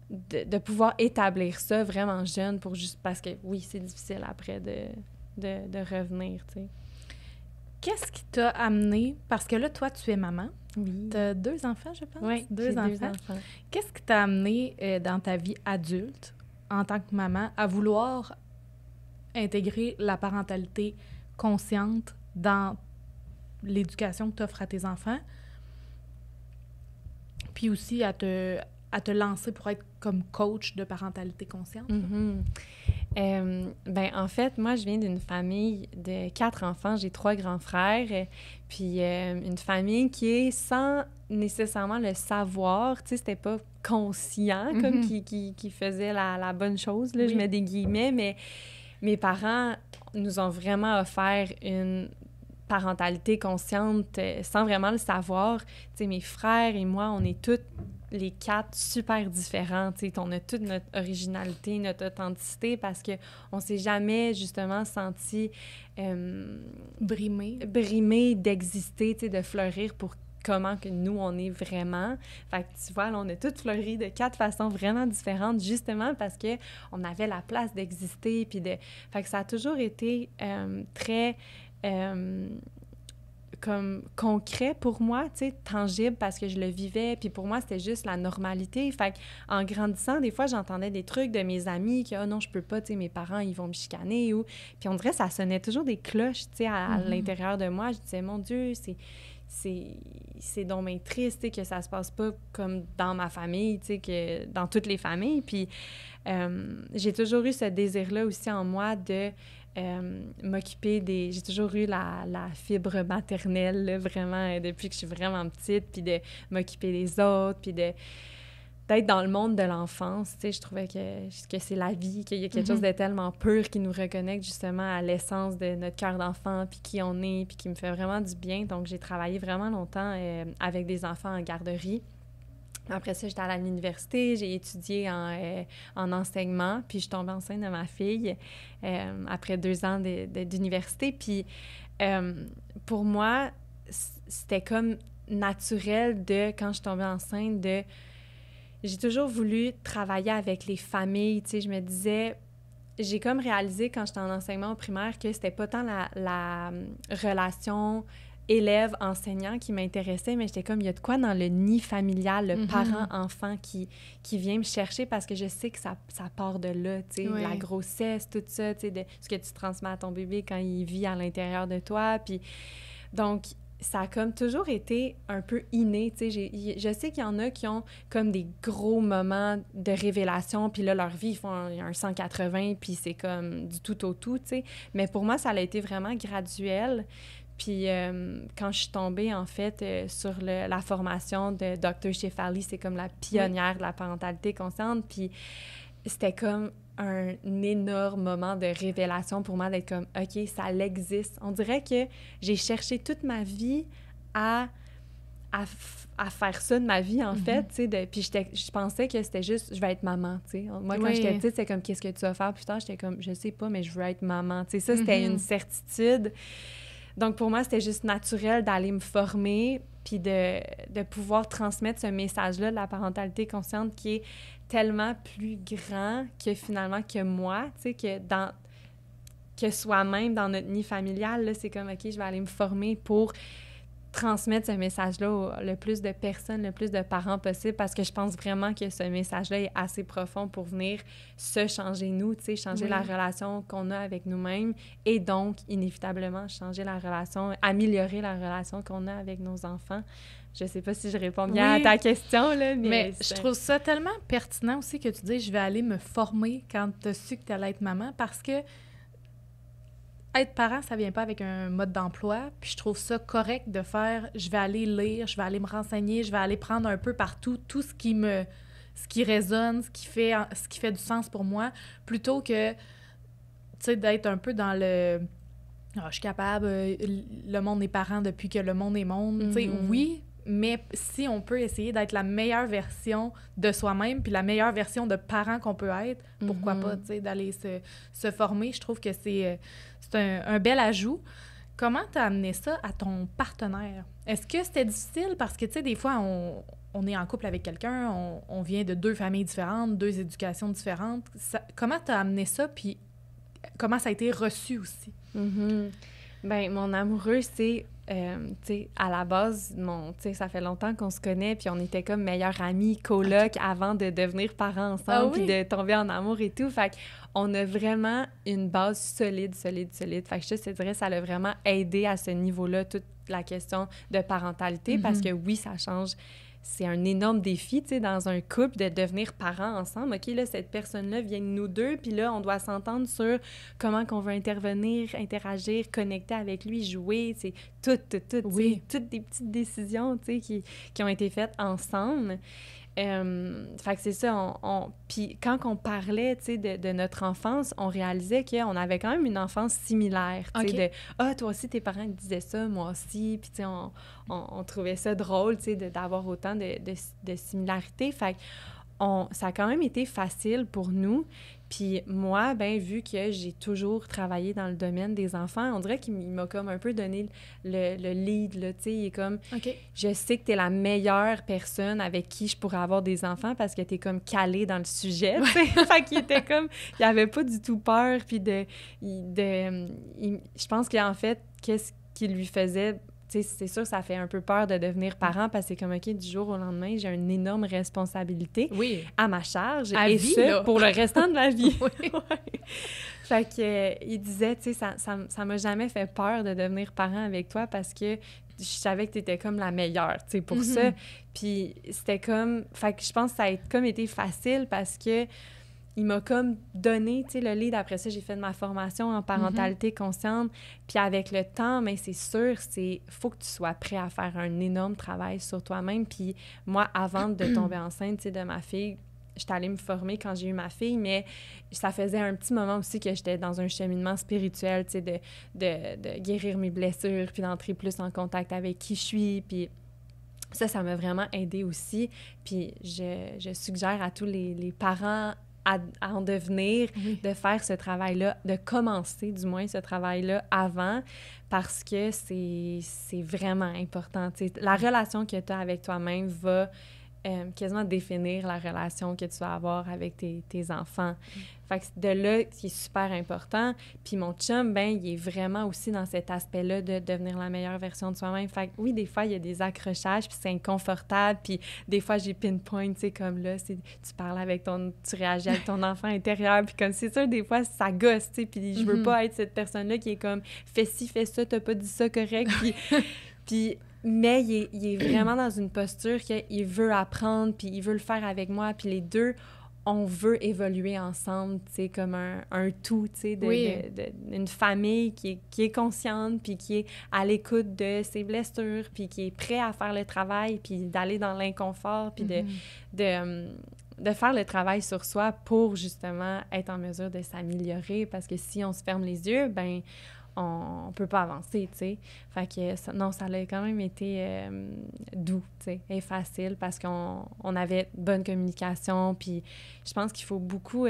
de pouvoir établir ça vraiment jeune pour juste... Parce que, oui, c'est difficile après de revenir, tu sais. Qu'est-ce qui t'a amené... Parce que là, toi, tu es maman. Oui. T'as 2 enfants, je pense? Oui, deux enfants. Qu'est-ce qui t'a amené dans ta vie adulte, en tant que maman, à vouloir intégrer la parentalité consciente dans l'éducation que tu offres à tes enfants, puis aussi à te lancer pour être comme coach de parentalité consciente? Mm-hmm. Ben, en fait, moi, je viens d'une famille de 4 enfants. J'ai 3 grands frères, puis une famille qui est sans nécessairement le savoir. Tu sais, c'était pas conscient, comme qui faisait la bonne chose, là, oui. Je mets des guillemets, mais mes parents nous ont vraiment offert une parentalité consciente sans vraiment le savoir. Tu sais, mes frères et moi, on est toutes les 4 super différents, tu sais, on a toute notre originalité, notre authenticité, parce qu'on s'est jamais, justement, senti brimé d'exister, tu sais, de fleurir pour comment que nous, on est vraiment. Fait que, tu vois, là, on a toutes fleuri de 4 façons vraiment différentes, justement parce qu'on avait la place d'exister, puis de... Fait que ça a toujours été très... comme concret pour moi, tu sais, tangible parce que je le vivais, puis pour moi, c'était juste la normalité. Fait qu'en grandissant, des fois, j'entendais des trucs de mes amis que « Ah non, je peux pas, tu sais, mes parents, ils vont me chicaner » ou... Puis on dirait que ça sonnait toujours des cloches, tu sais, à l'intérieur de moi. Je disais « Mon Dieu, c'est donc bien triste, tu sais, que ça se passe pas comme dans ma famille, tu sais, que dans toutes les familles. » Puis j'ai toujours eu ce désir-là aussi en moi de... m'occuper des... J'ai toujours eu la fibre maternelle, là, vraiment, depuis que je suis vraiment petite, puis de m'occuper des autres, puis d'être dans le monde de l'enfance, tu sais, je trouvais que c'est la vie, qu'il y a quelque chose de tellement pur qui nous reconnecte justement à l'essence de notre cœur d'enfant, puis qui on est, puis qui me fait vraiment du bien. Donc, j'ai travaillé vraiment longtemps avec des enfants en garderie. Après ça, j'étais à l'université, j'ai étudié en enseignement, puis je suis tombée enceinte de ma fille après 2 ans d'université. Puis pour moi, c'était comme naturel quand je suis tombée enceinte, j'ai toujours voulu travailler avec les familles, tu sais, je me disais... J'ai comme réalisé quand j'étais en enseignement au primaire que c'était pas tant la relation... élève-enseignant qui m'intéressait, mais j'étais comme, il y a de quoi dans le nid familial, le parent-enfant qui vient me chercher parce que je sais que ça part de là, tu sais, la grossesse, tout ça, tu sais, de ce que tu transmets à ton bébé quand il vit à l'intérieur de toi, puis donc, ça a comme toujours été un peu inné, tu sais, je sais qu'il y en a qui ont comme des gros moments de révélation, puis là, leur vie, ils font un 180, puis c'est comme du tout au tout, tu sais, mais pour moi, ça a été vraiment graduel. Puis quand je suis tombée, en fait, sur la formation de Dr. Shefali, c'est comme la pionnière de la parentalité consciente, puis c'était comme un énorme moment de révélation pour moi d'être comme, OK, ça existe. On dirait que j'ai cherché toute ma vie à faire ça de ma vie, en fait, tu sais, puis je pensais que c'était juste, je vais être maman, tu sais. Moi, quand j'étais petite, c'était comme, qu'est-ce que tu vas faire plus tard? J'étais comme, je sais pas, mais je veux être maman, tu sais. Ça, c'était une certitude. Donc, pour moi, c'était juste naturel d'aller me former puis de pouvoir transmettre ce message-là de la parentalité consciente qui est tellement plus grand que finalement que moi, tu sais, que soi-même dans notre nid familial, là, c'est comme, OK, je vais aller me former pour transmettre ce message-là le plus de personnes, le plus de parents possible, parce que je pense vraiment que ce message-là est assez profond pour venir se changer nous, tu sais, changer la relation qu'on a avec nous-mêmes et donc, inévitablement, changer la relation, améliorer la relation qu'on a avec nos enfants. Je sais pas si je réponds bien à ta question, là, mais je trouve ça tellement pertinent aussi que tu dis « je vais aller me former quand tu as su que tu allais être maman » parce que être parent, ça vient pas avec un mode d'emploi, puis je trouve ça correct de faire, je vais aller lire, je vais aller me renseigner, je vais aller prendre un peu partout tout ce qui résonne, ce qui fait du sens pour moi, plutôt que, tu sais, d'être un peu dans le... Ah, je suis capable, le monde est parent depuis que le monde est monde. Tu sais, oui, mais si on peut essayer d'être la meilleure version de soi-même, puis la meilleure version de parent qu'on peut être, pourquoi pas, tu sais, d'aller se former. Je trouve que c'est un bel ajout. Comment t'as amené ça à ton partenaire? Est-ce que c'était difficile? Parce que, tu sais, des fois, on est en couple avec quelqu'un, on vient de 2 familles différentes, 2 éducations différentes. Comment t'as amené ça, puis comment ça a été reçu aussi? Ben mon amoureux, c'est, tu sais, à la base, tu sais, ça fait longtemps qu'on se connaît, puis on était comme meilleurs amis, colocs, avant de devenir parents ensemble, puis de tomber en amour et tout. Fait qu'on a vraiment une base solide. Fait que je te dirais, ça l'a vraiment aidé à ce niveau-là, toute la question de parentalité, parce que oui, ça change. C'est un énorme défi, tu sais, dans un couple, de devenir parents ensemble. OK, là, cette personne-là vient de nous deux, puis là, on doit s'entendre sur comment qu'on veut intervenir, interagir, connecter avec lui, jouer, c'est tout, toutes des petites décisions, tu sais, qui ont été faites ensemble. Fait que c'est ça, puis quand on parlait, tu sais, de notre enfance, on réalisait qu'on avait quand même une enfance similaire, tu sais, toi aussi, tes parents disaient ça, moi aussi, puis tu sais, on trouvait ça drôle, tu sais, d'avoir autant de similarités. Fait que ça a quand même été facile pour nous. Puis moi, ben vu que j'ai toujours travaillé dans le domaine des enfants, on dirait qu'il m'a comme un peu donné le lead, là, tu sais, il est comme, je sais que t'es la meilleure personne avec qui je pourrais avoir des enfants parce que t'es comme calée dans le sujet, tu sais. Fait qu'il était comme, il avait pas du tout peur, puis je pense qu'en fait, qu'est-ce qui lui faisait... C'est sûr, ça fait un peu peur de devenir parent parce que c'est comme, OK, du jour au lendemain, j'ai une énorme responsabilité à ma charge. Et ça, pour le restant de ma vie. Fait que, il disait, tu sais, ça m'a jamais fait peur de devenir parent avec toi parce que je savais que tu étais comme la meilleure, tu sais, pour ça. Puis c'était comme... Fait que je pense que ça a comme été facile parce que il m'a comme donné, tu sais, le lead. Après ça, j'ai fait de ma formation en parentalité consciente. Puis avec le temps, mais c'est sûr, faut que tu sois prêt à faire un énorme travail sur toi-même. Puis moi, avant de tomber enceinte, tu sais, de ma fille, j'étais allée me former quand j'ai eu ma fille, mais ça faisait un petit moment aussi que j'étais dans un cheminement spirituel, tu sais, de guérir mes blessures, puis d'entrer plus en contact avec qui je suis, puis... Ça m'a vraiment aidée aussi. Puis je suggère à tous les parents à en devenir, de faire ce travail-là, de commencer du moins ce travail-là avant, parce que c'est vraiment important. T'sais, la relation que tu as avec toi-même va quasiment définir la relation que tu vas avoir avec tes enfants. Fait que de là, c'est super important. Puis mon chum, ben, il est vraiment aussi dans cet aspect-là de devenir la meilleure version de soi-même. Fait que oui, des fois, il y a des accrochages, puis c'est inconfortable, puis des fois, j'ai pinpoint, tu sais, comme là, tu parles avec tu réagis avec ton enfant intérieur, puis comme c'est sûr, des fois, ça gosse, tu sais, puis je veux pas être cette personne-là qui est comme « fais ci, fais ça, t'as pas dit ça correct », puis mais il est vraiment dans une posture qu'il veut apprendre, puis il veut le faire avec moi, puis les deux, on veut évoluer ensemble, tu sais, comme un tout, tu sais, une famille qui est consciente, puis qui est à l'écoute de ses blessures, puis qui est prêt à faire le travail, puis d'aller dans l'inconfort, puis de faire le travail sur soi pour, justement, être en mesure de s'améliorer, parce que si on se ferme les yeux, ben on peut pas avancer, tu sais. Fait que, ça a quand même été doux, tu sais, et facile, parce qu'on avait bonne communication, puis je pense qu'il faut beaucoup...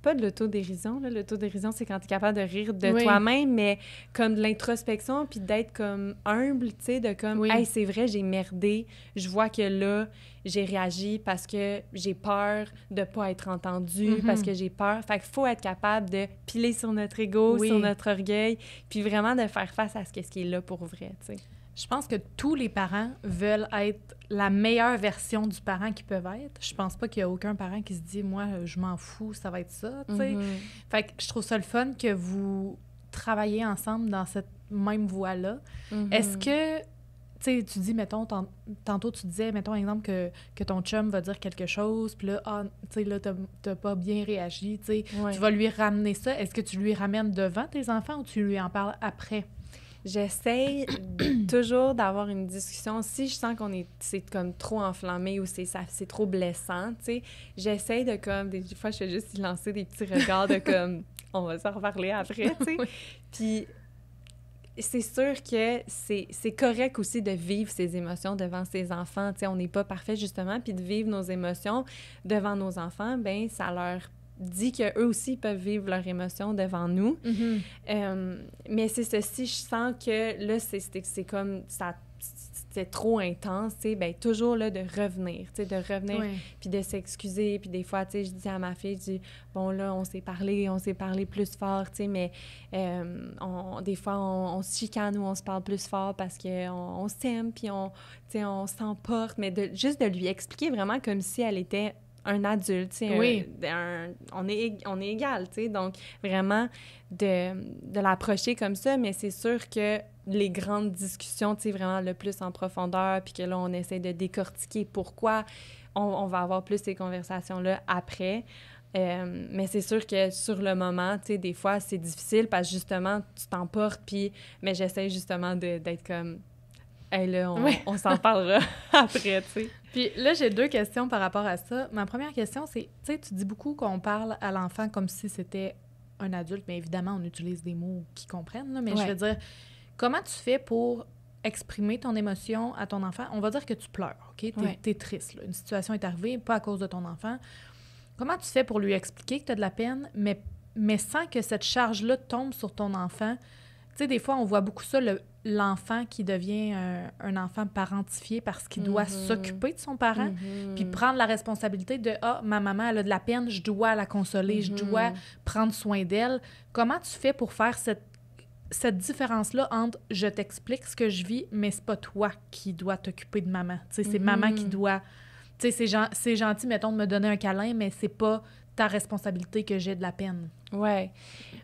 pas de l'autodérision, là. L'autodérision, c'est quand tu es capable de rire de toi-même, mais comme de l'introspection, puis d'être comme humble, tu sais, de comme « Hey, c'est vrai, j'ai merdé. Je vois que là, j'ai réagi parce que j'ai peur de pas être entendue, parce que j'ai peur. » Fait qu'il faut être capable de piler sur notre ego, sur notre orgueil, puis vraiment de faire face à ce qui est là pour vrai, tu sais. Je pense que tous les parents veulent être la meilleure version du parent qu'ils peuvent être. Je pense pas qu'il y a aucun parent qui se dit « Moi, je m'en fous, ça va être ça. » tu sais. Fait que je trouve ça le fun que vous travaillez ensemble dans cette même voie-là. Est-ce que tu sais, tu dis, mettons, tantôt tu disais, mettons, exemple, que ton chum va dire quelque chose, puis là, tu sais, là, t'as pas bien réagi, tu sais, tu vas lui ramener ça. Est-ce que tu lui ramènes devant tes enfants ou tu lui en parles après? J'essaie toujours d'avoir une discussion. Si je sens c'est comme trop enflammé ou c'est trop blessant, tu sais, j'essaie de comme... Des fois, je fais juste lancer des petits regards de comme... On va s'en reparler après, tu sais. Oui. Puis c'est sûr que c'est correct aussi de vivre ses émotions devant ses enfants. Tu sais, on n'est pas parfait, justement, puis de vivre nos émotions devant nos enfants, bien, ça leur dit qu'eux aussi peuvent vivre leurs émotions devant nous. Mm-hmm. Mais c'est ceci, je sens que là, c'est comme ça, c'est trop intense, tu sais, bien, toujours là, de revenir, tu sais, puis de s'excuser, puis des fois, tu sais, je dis à ma fille, je dis, bon, là, on s'est parlé plus fort, tu sais, mais des fois, on se chicane ou on se parle plus fort parce qu'on s'aime, puis tu sais, on s'emporte, mais juste de lui expliquer vraiment comme si elle était un adulte, tu sais, oui. On est égal, tu sais, donc vraiment de l'approcher comme ça, mais c'est sûr que les grandes discussions, tu sais, vraiment le plus en profondeur, puis que là, on essaie de décortiquer pourquoi on va avoir plus ces conversations-là après. Mais c'est sûr que sur le moment, tu sais, des fois, c'est difficile parce que justement, tu t'emportes, puis... Mais j'essaie justement d'être comme... Hey, là, on s'en parlera après, tu sais. Puis là, j'ai 2 questions par rapport à ça. Ma première question, c'est, tu sais, tu dis beaucoup qu'on parle à l'enfant comme si c'était un adulte, mais évidemment, on utilise des mots qu'ils comprennent, là, mais je veux dire, comment tu fais pour exprimer ton émotion à ton enfant? On va dire que tu pleures, OK? T'es triste, là. Une situation est arrivée, pas à cause de ton enfant. Comment tu fais pour lui expliquer que tu as de la peine, mais sans que cette charge-là tombe sur ton enfant? Tu sais, des fois, on voit beaucoup ça, l'enfant qui devient un enfant parentifié parce qu'il doit s'occuper de son parent, puis prendre la responsabilité de « Ah, ma maman, elle a de la peine, je dois la consoler, je dois prendre soin d'elle. » Comment tu fais pour faire cette différence-là entre « Je t'explique ce que je vis, mais c'est pas toi qui dois t'occuper de maman. » Tu sais, c'est maman qui doit... Tu sais, c'est gentil, mettons, de me donner un câlin, mais c'est pas ta responsabilité que j'ai de la peine. Ouais,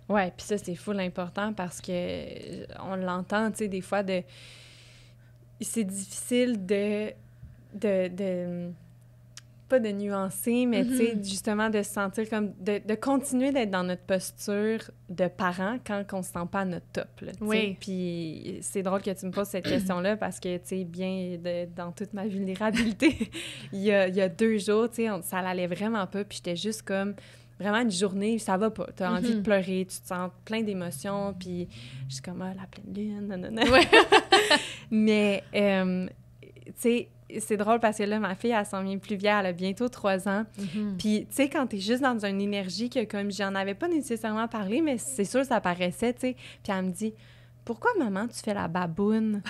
puis ça, c'est full important parce que on l'entend, tu sais, des fois, c'est difficile de pas de nuancer, mais tu sais, justement, de se sentir comme... De continuer d'être dans notre posture de parent quand on se sent pas à notre top, là, oui. Puis c'est drôle que tu me poses cette question-là parce que, tu sais, bien, dans toute ma vulnérabilité, il y a 2 jours, tu sais, ça allait vraiment pas, puis j'étais juste comme... Vraiment, une journée, ça va pas. T'as envie de pleurer, tu te sens plein d'émotions, puis je suis comme, la pleine lune, nanana. Ouais. Mais, tu sais, c'est drôle parce que là, ma fille, elle s'en vient plus vieille, elle a bientôt 3 ans. Puis, tu sais, quand t'es juste dans une énergie que, comme, j'en avais pas nécessairement parlé, mais c'est sûr, ça paraissait, tu sais. Puis elle me dit, « Pourquoi, maman, tu fais la baboune? »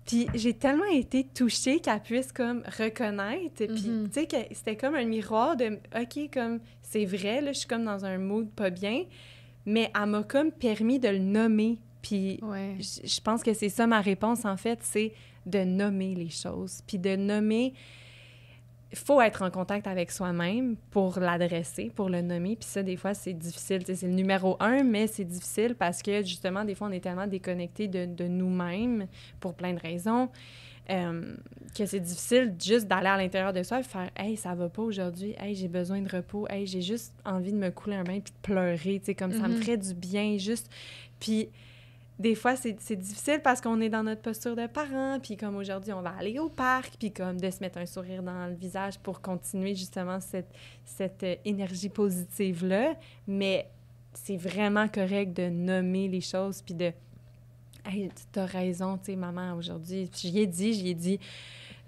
Puis j'ai tellement été touchée qu'elle puisse comme reconnaître. Puis, tu sais, que c'était comme un miroir de « OK, comme, c'est vrai, là, je suis comme dans un mood pas bien. » Mais elle m'a comme permis de le nommer. Puis je pense que c'est ça ma réponse, en fait, c'est de nommer les choses. Puis de nommer... Il faut être en contact avec soi-même pour l'adresser, pour le nommer. Puis ça, des fois, c'est difficile. Tu sais, c'est le numéro 1, mais c'est difficile parce que, justement, des fois, on est tellement déconnecté de nous-mêmes pour plein de raisons que c'est difficile juste d'aller à l'intérieur de soi et faire « Hey, ça va pas aujourd'hui. Hey, j'ai besoin de repos. Hey, j'ai juste envie de me couler un bain puis de pleurer. » Tu sais, comme ça me ferait du bien, juste... Puis... Des fois, c'est difficile parce qu'on est dans notre posture de parent, puis comme aujourd'hui, on va aller au parc, puis comme de se mettre un sourire dans le visage pour continuer justement cette énergie positive-là. Mais c'est vraiment correct de nommer les choses, puis de « Hey, t'as raison, tu sais, maman, aujourd'hui. » J'y ai dit...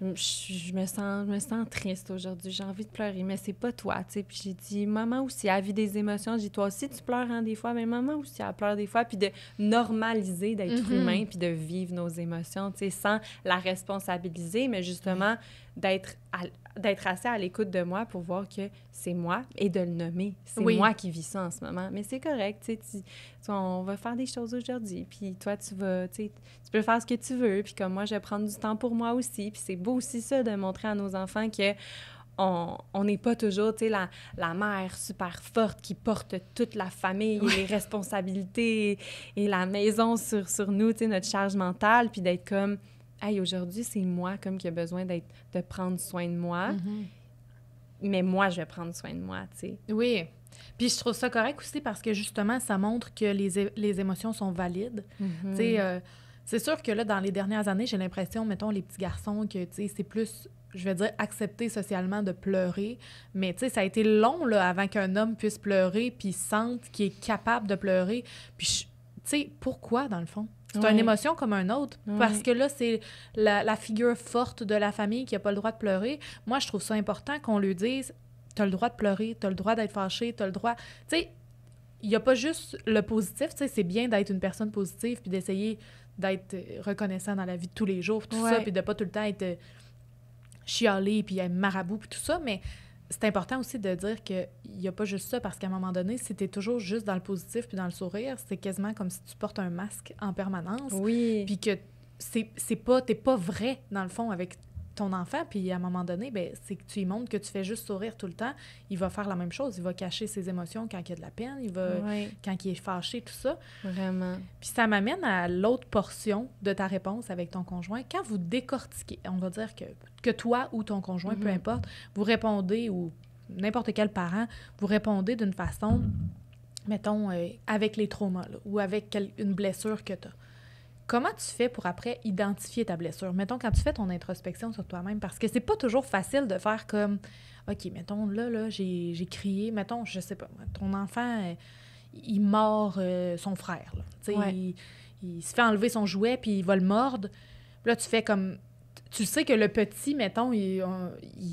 Je me sens triste aujourd'hui, j'ai envie de pleurer, mais c'est pas toi, tu sais. Puis j'ai dit, maman aussi, elle vit des émotions. J'ai dit, toi aussi, tu pleures des fois, mais maman aussi, elle pleure des fois. Puis de normaliser d'être humain, puis de vivre nos émotions, tu sais, sans la responsabiliser, mais justement d'être assez à l'écoute de moi pour voir que c'est moi et de le nommer. C'est moi qui vis ça en ce moment. Mais c'est correct, tu sais, on va faire des choses aujourd'hui, puis toi, tu peux faire ce que tu veux, puis comme moi, je vais prendre du temps pour moi aussi. Puis c'est beau aussi ça, de montrer à nos enfants que on n'est pas toujours, tu sais, la mère super forte qui porte toute la famille et les responsabilités et la maison sur nous, tu sais, notre charge mentale, puis d'être comme... hey, aujourd'hui, c'est moi comme qui a besoin de prendre soin de moi, mais moi, je vais prendre soin de moi, tu sais. Oui. Puis je trouve ça correct aussi parce que, justement, ça montre que les émotions sont valides. Tu sais, c'est sûr que là, dans les dernières années, j'ai l'impression, mettons, les petits garçons, que, tu sais, c'est plus, je vais dire, accepté socialement de pleurer. Mais, tu sais, ça a été long, là, avant qu'un homme puisse pleurer puis sente qu'il est capable de pleurer. Puis, tu sais, pourquoi, dans le fond? C'est une émotion comme un autre. Parce que là, c'est la figure forte de la famille qui n'a pas le droit de pleurer. Moi, je trouve ça important qu'on lui dise, t'as le droit de pleurer, t'as le droit d'être fâché, t'as le droit... Tu sais, il n'y a pas juste le positif, tu sais, c'est bien d'être une personne positive puis d'essayer d'être reconnaissant dans la vie de tous les jours, tout ça, puis de pas tout le temps être chialé puis être marabout puis tout ça, mais c'est important aussi de dire qu'il n'y a pas juste ça, parce qu'à un moment donné, si t'es toujours juste dans le positif puis dans le sourire, c'est quasiment comme si tu portes un masque en permanence. Oui. Puis que t'es pas vrai, dans le fond, avec ton enfant, puis à un moment donné, ben, c'est que tu lui montres que tu fais juste sourire tout le temps, il va faire la même chose, il va cacher ses émotions quand il y a de la peine, il va quand il est fâché, tout ça. Vraiment. Puis ça m'amène à l'autre portion de ta réponse avec ton conjoint. Quand vous décortiquez, on va dire que toi ou ton conjoint, peu importe, vous répondez, ou n'importe quel parent, vous répondez d'une façon, mettons, avec les traumas, là, ou avec une blessure que tu as. Comment tu fais pour après identifier ta blessure? Mettons, quand tu fais ton introspection sur toi-même, parce que c'est pas toujours facile de faire comme, OK, mettons, là, j'ai crié, mettons, je sais pas, ton enfant, il mord son frère, là. Tu sais, il se fait enlever son jouet, puis il va le mordre. Puis là, tu fais comme... Tu sais que le petit, mettons,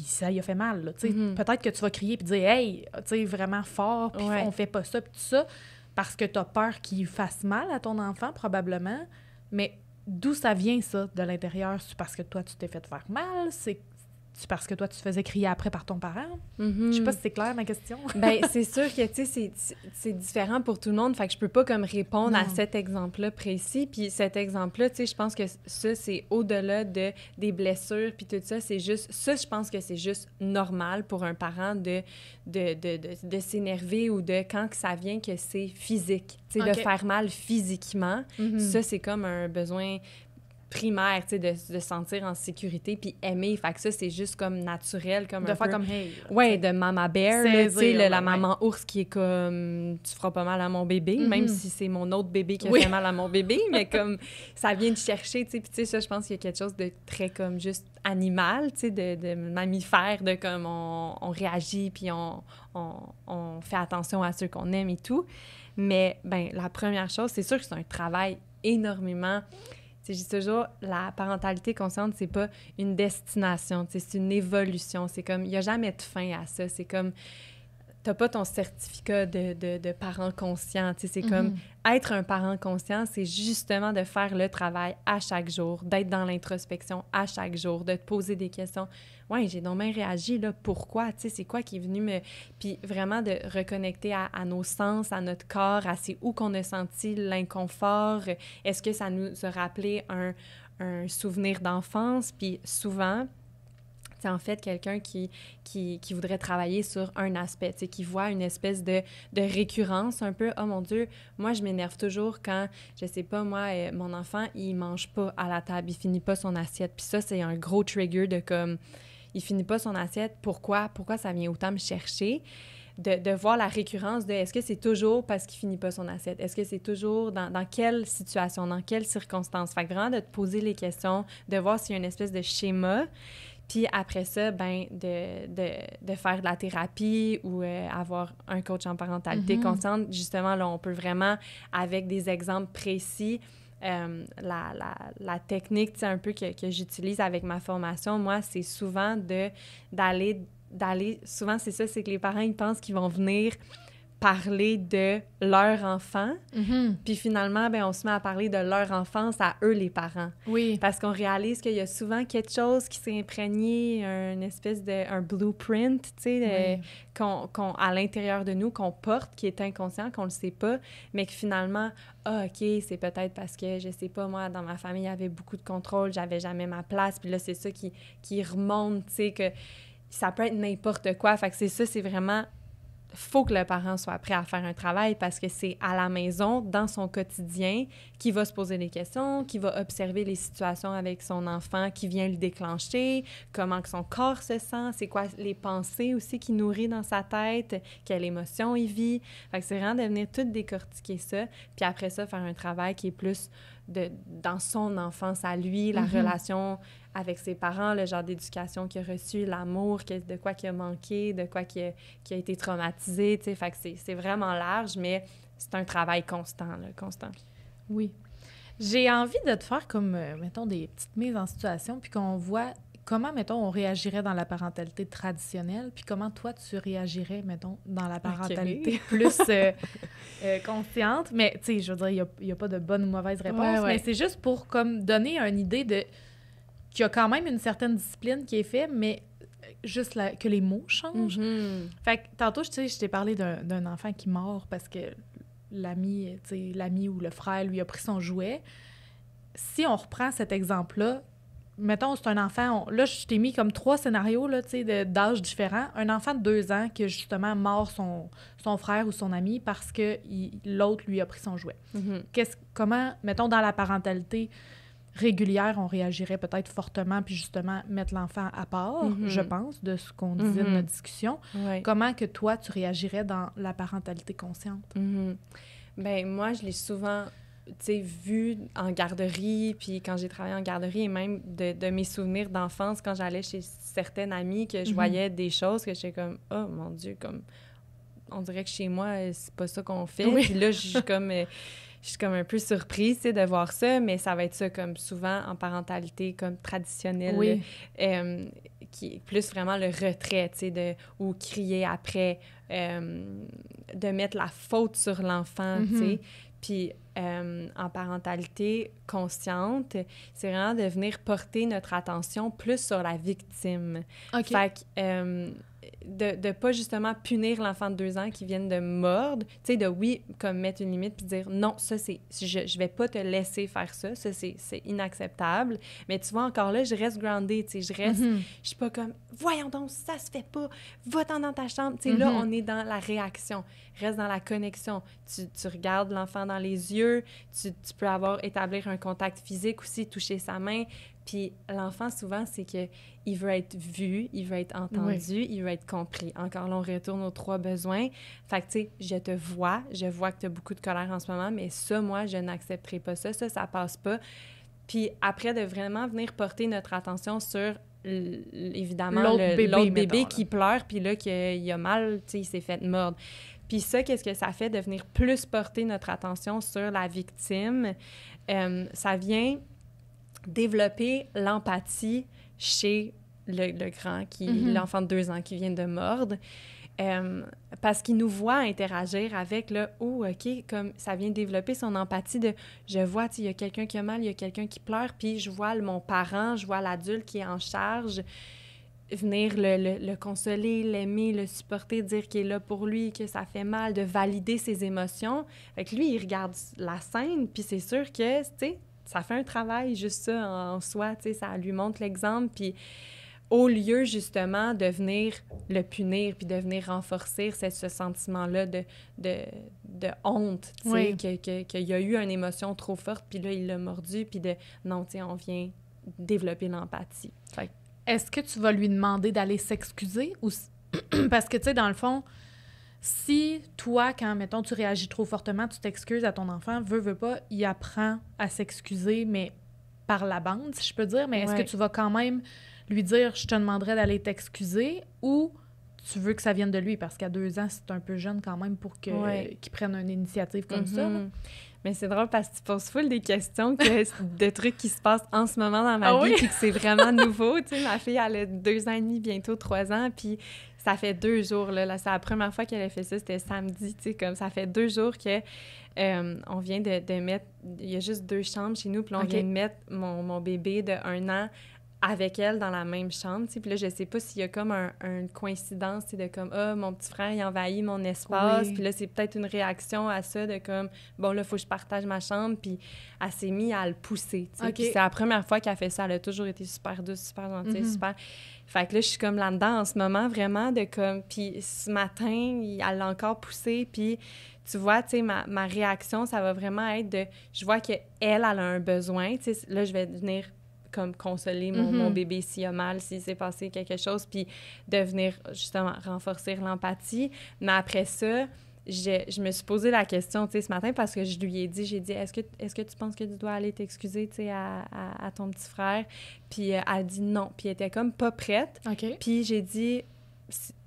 ça lui a fait mal, là. Tu sais, peut-être que tu vas crier puis dire « Hey! » Tu sais, vraiment fort, puis on fait pas ça, puis tout ça, parce que t'as peur qu'il fasse mal à ton enfant, probablement. Mais d'où ça vient, ça, de l'intérieur? C'est parce que toi, tu t'es fait faire mal? C'est parce que toi, tu te faisais crier après par ton parent? Je sais pas si c'est clair, ma question. Bien, c'est sûr que, tu sais, c'est différent pour tout le monde. Fait que je peux pas comme répondre à cet exemple-là précis. Puis cet exemple-là, tu sais, je pense que ça, c'est au-delà des blessures puis tout ça. C'est juste... Ça, je pense que c'est juste normal pour un parent de s'énerver, ou de quand que ça vient que c'est physique. Tu sais, de faire mal physiquement. Ça, c'est comme un besoin primaire, tu sais, de se sentir en sécurité puis aimer. Fait que ça, c'est juste comme naturel, comme de un faire peu... comme « Hey! » Ouais, de mama bear, tu sais, la maman ours qui est comme « Tu feras pas mal à mon bébé », même si c'est mon autre bébé qui a fait mal à mon bébé, mais comme ça vient de chercher, tu sais. Puis tu sais, ça, je pense qu'il y a quelque chose de très comme juste animal, tu sais, de mammifère, de comme on réagit puis on fait attention à ceux qu'on aime et tout. Mais, ben la première chose, c'est sûr que c'est un travail énormément... Je dis toujours, la parentalité consciente, c'est pas une destination, c'est une évolution. C'est comme, il n'y a jamais de fin à ça. C'est comme, t'as pas ton certificat de parent conscient. C'est comme, être un parent conscient, c'est justement de faire le travail à chaque jour, d'être dans l'introspection à chaque jour, de te poser des questions. Ouais, j'ai donc bien réagi, là, pourquoi? Tu sais, c'est quoi qui est venu me... Puis vraiment de reconnecter à nos sens, à notre corps, à c'est où qu'on a senti l'inconfort. Est-ce que ça nous a rappelé un souvenir d'enfance? Puis souvent... C'est en fait quelqu'un qui voudrait travailler sur un aspect, tu sais, qui voit une espèce de récurrence un peu. « Oh mon Dieu, moi, je m'énerve toujours quand, je sais pas, moi, mon enfant, il mange pas à la table, il finit pas son assiette. » Puis ça, c'est un gros trigger de comme, il finit pas son assiette, pourquoi ça vient autant me chercher? De voir la récurrence de est-ce que c'est toujours parce qu'il finit pas son assiette? Est-ce que c'est toujours dans quelle situation, dans quelles circonstances? Fait que vraiment de te poser les questions, de voir s'il y a une espèce de schéma. Puis après ça, ben de faire de la thérapie ou avoir un coach en parentalité consciente. Justement, là, on peut vraiment, avec des exemples précis, la technique, tu sais, un peu que j'utilise avec ma formation, moi, c'est souvent d'aller... Souvent, c'est ça, c'est que les parents, ils pensent qu'ils vont venir parler de leur enfant, puis finalement, ben on se met à parler de leur enfance à eux, les parents. Oui. Parce qu'on réalise qu'il y a souvent quelque chose qui s'est imprégné, une espèce un blueprint, tu sais, à l'intérieur de nous, qu'on porte, qui est inconscient, qu'on le sait pas, mais que finalement, OK, c'est peut-être parce que, je sais pas, moi, dans ma famille, il y avait beaucoup de contrôle, j'avais jamais ma place, puis là, c'est ça qui remonte, tu sais, que ça peut être n'importe quoi. Fait que c'est ça, c'est vraiment faut que le parent soit prêt à faire un travail parce que c'est à la maison, dans son quotidien, qu'il va se poser des questions, qu'il va observer les situations avec son enfant qui vient le déclencher, comment que son corps se sent, c'est quoi les pensées aussi qu'il nourrit dans sa tête, quelle émotion il vit. Fait que c'est vraiment de venir tout décortiquer ça, puis après ça, faire un travail qui est plus dans son enfance à lui, la relation avec ses parents, le genre d'éducation qu'il a reçu, l'amour, de quoi qu'il a manqué, de quoi qu'il a été traumatisé, tu sais. Fait que c'est vraiment large, mais c'est un travail constant, là, constant. Oui. J'ai envie de te faire comme, mettons, des petites mises en situation, puis qu'on voit comment, mettons, on réagirait dans la parentalité traditionnelle, puis comment toi, tu réagirais, mettons, dans la parentalité plus consciente. Mais, tu sais, je veux dire, il n'y a pas de bonne ou mauvaise réponse, mais c'est juste pour, comme, donner une idée de qu'il y a quand même une certaine discipline qui est faite, mais juste que les mots changent. Fait que tantôt, je t'ai parlé d'un enfant qui mord parce que l'ami ou le frère lui a pris son jouet. Si on reprend cet exemple-là, mettons, c'est un enfant... là, je t'ai mis comme 3 scénarios là, d'âge différents. Un enfant de 2 ans qui a justement mord son frère ou son ami parce que l'autre lui a pris son jouet. Comment, mettons, dans la parentalité régulière, on réagirait peut-être fortement puis justement mettre l'enfant à part, je pense, de ce qu'on disait de notre discussion. Comment que toi, tu réagirais dans la parentalité consciente? Bien, moi, je l'ai souvent, tu sais, vu en garderie, puis quand j'ai travaillé en garderie, et même de mes souvenirs d'enfance, quand j'allais chez certaines amies, que je voyais des choses que j'étais comme « Oh, mon Dieu, comme... on dirait que chez moi, c'est pas ça qu'on fait. » Puis là, je suis comme un peu surprise, tu sais, de voir ça, mais ça va être ça, comme souvent en parentalité comme traditionnelle, qui est plus vraiment le retrait, tu sais, ou crier après, de mettre la faute sur l'enfant, tu sais. Puis en parentalité consciente, c'est vraiment de venir porter notre attention plus sur la victime. Fait que de pas justement punir l'enfant de 2 ans qui vient de mordre, tu sais, oui, comme mettre une limite puis dire non, ça c'est, je vais pas te laisser faire ça c'est inacceptable, mais tu vois, encore là, je reste grounded, tu sais, je suis pas comme voyons donc, ça se fait pas, va-t'en dans ta chambre, tu sais, là, on est dans la réaction, reste dans la connexion, tu regardes l'enfant dans les yeux, tu peux établir un contact physique aussi, toucher sa main. Puis l'enfant, souvent, c'est qu'il veut être vu, il veut être entendu, il veut être compris. Encore là, on retourne aux 3 besoins. Fait que, tu sais, je vois que tu as beaucoup de colère en ce moment, mais ça, moi, je n'accepterai pas ça passe pas. Puis après, de vraiment venir porter notre attention sur, évidemment, l'autre bébé qui pleure, puis là, qu'il a mal, tu sais, il s'est fait mordre. Puis ça, qu'est-ce que ça fait de venir plus porter notre attention sur la victime? Ça vient développer l'empathie chez le grand, l'enfant de 2 ans qui vient de mordre, parce qu'il nous voit interagir avec le « Oh, OK », comme ça vient développer son empathie de « Je vois, il y a quelqu'un qui a mal, il y a quelqu'un qui pleure, puis je vois mon parent, je vois l'adulte qui est en charge, venir le consoler, l'aimer, le supporter, dire qu'il est là pour lui, que ça fait mal, de valider ses émotions. » Fait que lui, il regarde la scène, puis c'est sûr que, tu sais, ça fait un travail, juste ça, en soi, tu sais, ça lui montre l'exemple, puis au lieu, justement, de venir le punir, puis de venir renforcer ce sentiment-là de honte, tu sais, qu'il y a eu une émotion trop forte, puis là, il l'a mordu, puis non, tu sais, on vient développer l'empathie. Fait. Est-ce que tu vas lui demander d'aller s'excuser? Ou... Parce que, tu sais, dans le fond, si toi, quand, mettons, tu réagis trop fortement, tu t'excuses à ton enfant, veut pas, il apprend à s'excuser, mais par la bande, si je peux dire. Mais est-ce que tu vas quand même lui dire « Je te demanderais d'aller t'excuser » ou tu veux que ça vienne de lui? Parce qu'à 2 ans, c'est un peu jeune quand même pour qu'il prenne une initiative comme ça. Là. Mais c'est drôle parce que tu poses full des questions de trucs qui se passent en ce moment dans ma vie puis que c'est vraiment nouveau. Tu sais, ma fille, elle a 2 ans et demi, bientôt 3 ans, puis ça fait 2 jours, là, c'est la première fois qu'elle a fait ça, c'était samedi, tu sais, comme ça fait 2 jours que on vient de mettre, il y a juste 2 chambres chez nous, puis on vient de mettre mon bébé de 1 an avec elle dans la même chambre, tu sais. Puis là, je sais pas s'il y a comme une coïncidence, tu sais, de comme, mon petit frère, il envahit mon espace. Puis là, c'est peut-être une réaction à ça, de comme, bon, là, il faut que je partage ma chambre. Puis elle s'est mise à le pousser, tu sais. Puis c'est la première fois qu'elle fait ça. Elle a toujours été super douce, super gentille, super... Fait que là, je suis comme là-dedans en ce moment, vraiment, de comme... Puis ce matin, elle l'a encore poussé, puis tu vois, tu sais, ma réaction, ça va vraiment être de... Je vois qu'elle, elle a un besoin, tu sais, là, je vais venir comme consoler mon bébé s'il a mal, s'il s'est passé quelque chose, puis de venir, justement, renforcer l'empathie. Mais après ça, je me suis posé la question, tu sais, ce matin, parce que je lui ai dit, est-ce que tu penses que tu dois aller t'excuser, tu sais, à ton petit frère? Puis elle a dit non. Puis elle était comme pas prête. Puis j'ai dit,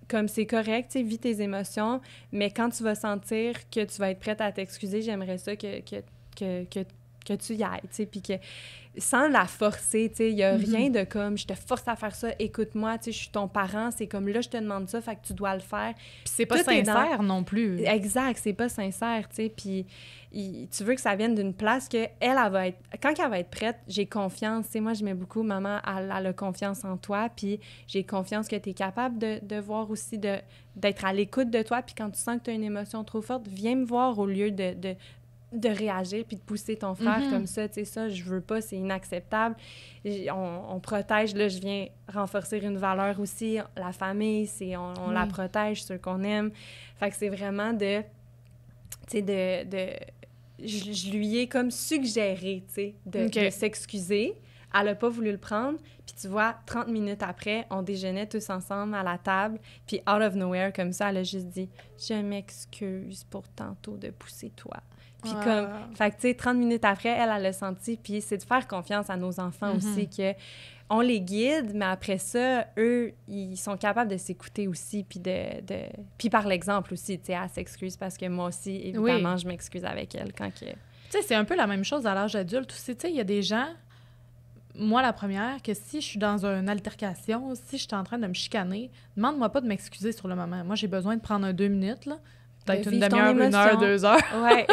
comme c'est correct, tu sais, vis tes émotions, mais quand tu vas sentir que tu vas être prête à t'excuser, j'aimerais ça que tu y ailles, tu sais, puis que sans la forcer, tu sais, il n'y a rien de comme « je te force à faire ça, écoute-moi, tu sais, je suis ton parent, c'est comme là, je te demande ça, fait que tu dois le faire. » Puis c'est pas sincère non plus. Exact, c'est pas sincère, tu sais, puis tu veux que ça vienne d'une place que elle va être... Quand elle va être prête, j'ai confiance, tu sais, moi, je mets beaucoup « maman, elle a confiance en toi », puis j'ai confiance que tu es capable de voir aussi, d'être à l'écoute de toi, puis quand tu sens que tu as une émotion trop forte, viens me voir au lieu de réagir puis de pousser ton frère comme ça, tu sais, ça, je veux pas, c'est inacceptable. On protège, là, je viens renforcer une valeur aussi, la famille, on la protège, ceux qu'on aime. Fait que c'est vraiment tu sais, je lui ai comme suggéré, tu sais, de s'excuser. Elle a pas voulu le prendre, puis tu vois, 30 minutes après, on déjeunait tous ensemble à la table, puis out of nowhere, comme ça, elle a juste dit « Je m'excuse pour tantôt de pousser toi. » Puis comme, fait que tu sais, 30 minutes après, elle a senti, puis c'est de faire confiance à nos enfants aussi, que on les guide, mais après ça, eux, ils sont capables de s'écouter aussi, puis puis par l'exemple aussi, tu sais, elle s'excuse parce que moi aussi, évidemment, je m'excuse avec elle quand que... Tu sais, c'est un peu la même chose à l'âge adulte aussi, tu sais, il y a des gens, moi la première, que si je suis dans une altercation, si je suis en train de me chicaner, demande-moi pas de m'excuser sur le moment. Moi, j'ai besoin de prendre 2 minutes, là, peut-être une demi-heure, 1 heure, 2 heures. Ouais.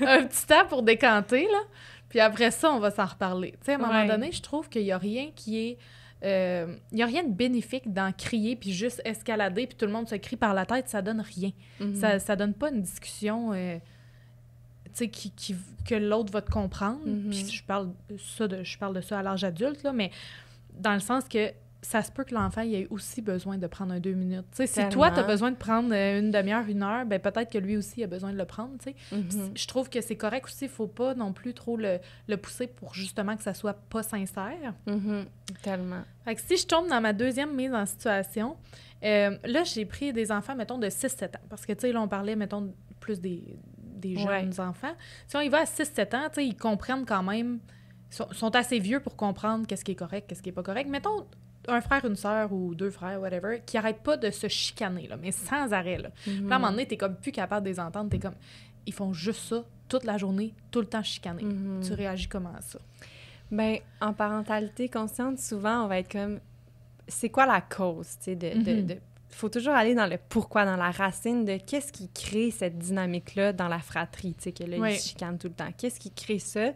Un petit temps pour décanter, là. Puis après ça, on va s'en reparler. Tu sais, à un moment donné, je trouve qu'il n'y a rien qui est... il n'y a rien de bénéfique dans crier puis juste escalader puis tout le monde se crie par la tête. Ça donne rien. Ça donne pas une discussion... tu sais, que l'autre va te comprendre. Puis je parle de ça à l'âge adulte, là, mais dans le sens que ça se peut que l'enfant il ait aussi besoin de prendre 2 minutes. Tu sais, si toi, tu as besoin de prendre une demi-heure, 1 heure, ben peut-être que lui aussi a besoin de le prendre, tu sais. Je trouve que c'est correct aussi, il faut pas non plus trop le pousser pour justement que ça soit pas sincère. Tellement. Fait que si je tombe dans ma deuxième mise en situation, là, j'ai pris des enfants, mettons, de 6-7 ans. Parce que, tu sais, là, on parlait, mettons, plus des jeunes enfants. Si on y va à 6-7 ans, tu sais, ils comprennent quand même, sont assez vieux pour comprendre qu'est-ce qui est correct, qu'est-ce qui est pas correct. Mettons, un frère, une sœur ou 2 frères, whatever, qui arrêtent pas de se chicaner, là, mais sans arrêt, là. Puis là, à un moment donné, t'es comme plus capable de les entendre, t'es comme, ils font juste ça toute la journée, tout le temps chicaner. Tu réagis comment à ça? Bien, en parentalité consciente, souvent, on va être comme, c'est quoi la cause, tu sais, faut toujours aller dans le pourquoi, dans la racine de qu'est-ce qui crée cette dynamique-là dans la fratrie, tu sais, que là, ils se chicanent tout le temps. Qu'est-ce qui crée ça?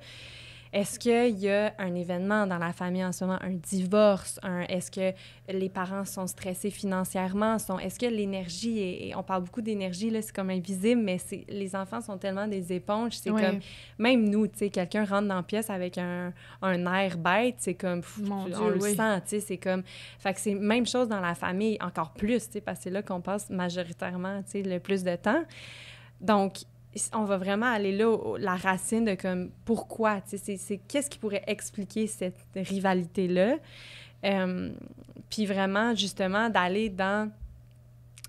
Est-ce qu'il y a un événement dans la famille en ce moment, un divorce? Est-ce que les parents sont stressés financièrement? Est-ce que l'énergie, on parle beaucoup d'énergie, là, c'est comme invisible, mais les enfants sont tellement des éponges, c'est comme, même nous, tu sais, quelqu'un rentre dans la pièce avec un air bête, c'est comme, on le sent, tu sais, c'est comme, fait que c'est même chose dans la famille, encore plus, tu sais, parce que c'est là qu'on passe majoritairement, tu sais, le plus de temps. Donc, on va vraiment aller là, la racine de comme pourquoi, tu sais, c'est qu'est-ce qui pourrait expliquer cette rivalité-là. Puis vraiment, justement, d'aller dans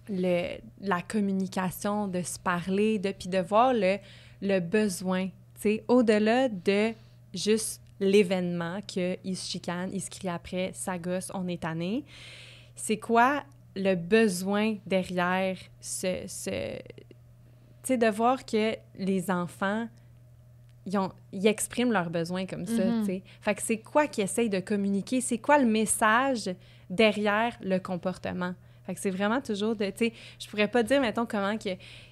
la communication, de se parler, puis de voir le besoin, tu sais, au-delà de juste l'événement qu'ils se chicanent, ils se crient après, ça gosse, on est tanné. C'est quoi le besoin derrière tu sais, de voir que les enfants, ils expriment leurs besoins comme ça, tu sais. Fait que c'est quoi qu'ils essayent de communiquer? C'est quoi le message derrière le comportement? Fait que c'est vraiment toujours de, tu sais, je pourrais pas dire, mettons, comment que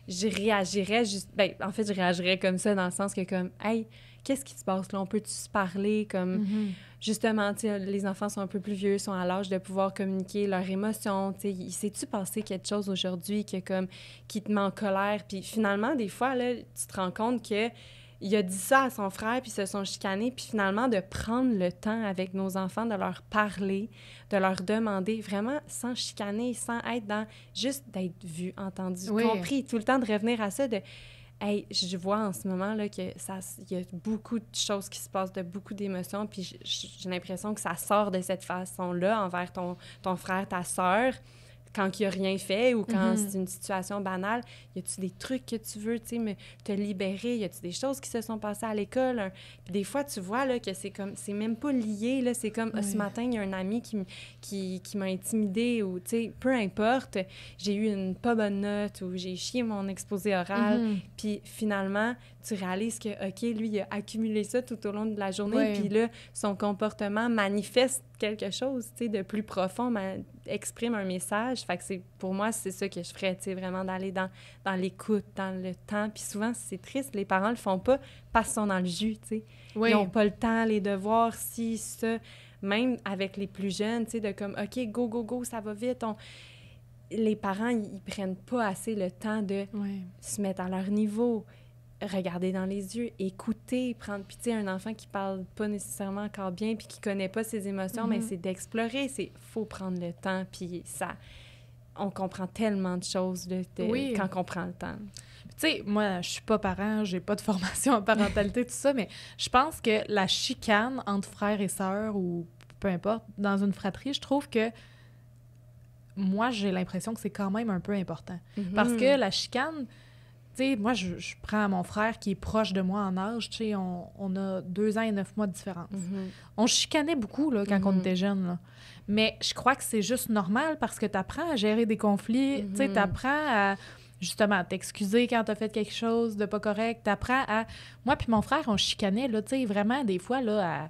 je réagirais juste... Ben, en fait, je réagirais comme ça dans le sens que comme, hey, qu'est-ce qui se passe là? On peut-tu se parler comme... Justement, tu sais, les enfants sont un peu plus vieux, sont à l'âge de pouvoir communiquer leurs émotions, tu sais, il s'est-tu passé quelque chose aujourd'hui qui te met en colère? Puis finalement, des fois, là, tu te rends compte que il a dit ça à son frère, puis ils se sont chicanés, puis finalement, de prendre le temps avec nos enfants, de leur parler, de leur demander, vraiment sans chicaner, sans être dans... Juste d'être vu, entendu, compris, tout le temps de revenir à ça, de... Hey, je vois en ce moment là, que il y a beaucoup de choses qui se passent, de beaucoup d'émotions, puis j'ai l'impression que ça sort de cette façon-là envers ton frère, ta sœur, quand il n'a rien fait ou quand c'est une situation banale. Y a-tu des trucs que tu veux, tu sais, te libérer? Y a-tu des choses qui se sont passées à l'école? Puis des fois, tu vois là, que c'est même pas lié, là, c'est comme, ce matin, il y a un ami qui m'a intimidée ou, tu sais, peu importe, j'ai eu une pas bonne note ou j'ai chié mon exposé oral, puis finalement, tu réalises que, OK, lui, il a accumulé ça tout au long de la journée, puis là, son comportement manifeste quelque chose, tu sais, de plus profond, exprime un message. Fait que pour moi, c'est ça que je ferais, tu sais, vraiment d'aller dans l'écoute, dans le temps. Puis souvent, c'est triste, les parents le font pas parce qu'ils sont dans le jus, tu sais. Ils n'ont pas le temps, les devoirs, si, ça. Même avec les plus jeunes, tu sais, de comme, OK, go, go, go, ça va vite. Les parents, ils prennent pas assez le temps de se mettre à leur niveau, regarder dans les yeux, écouter, prendre... Puis tu sais, un enfant qui parle pas nécessairement encore bien puis qui connaît pas ses émotions, mais c'est d'explorer. Faut prendre le temps, puis ça... On comprend tellement de choses quand on prend le temps. Tu sais, moi, je suis pas parent, j'ai pas de formation en parentalité, tout ça, mais je pense que la chicane entre frères et sœurs, ou peu importe, dans une fratrie, je trouve que moi, j'ai l'impression que c'est quand même un peu important. Parce que la chicane... Tu sais, moi, je prends mon frère qui est proche de moi en âge. Tu sais, on a 2 ans et 9 mois de différence. On chicanait beaucoup là, quand on était jeunes. Là. Mais je crois que c'est juste normal parce que tu apprends à gérer des conflits. Tu sais, tu apprends à, justement, t'excuser quand tu as fait quelque chose de pas correct. Tu apprends à... Moi puis mon frère, on chicanait, là, tu sais, vraiment, des fois, là,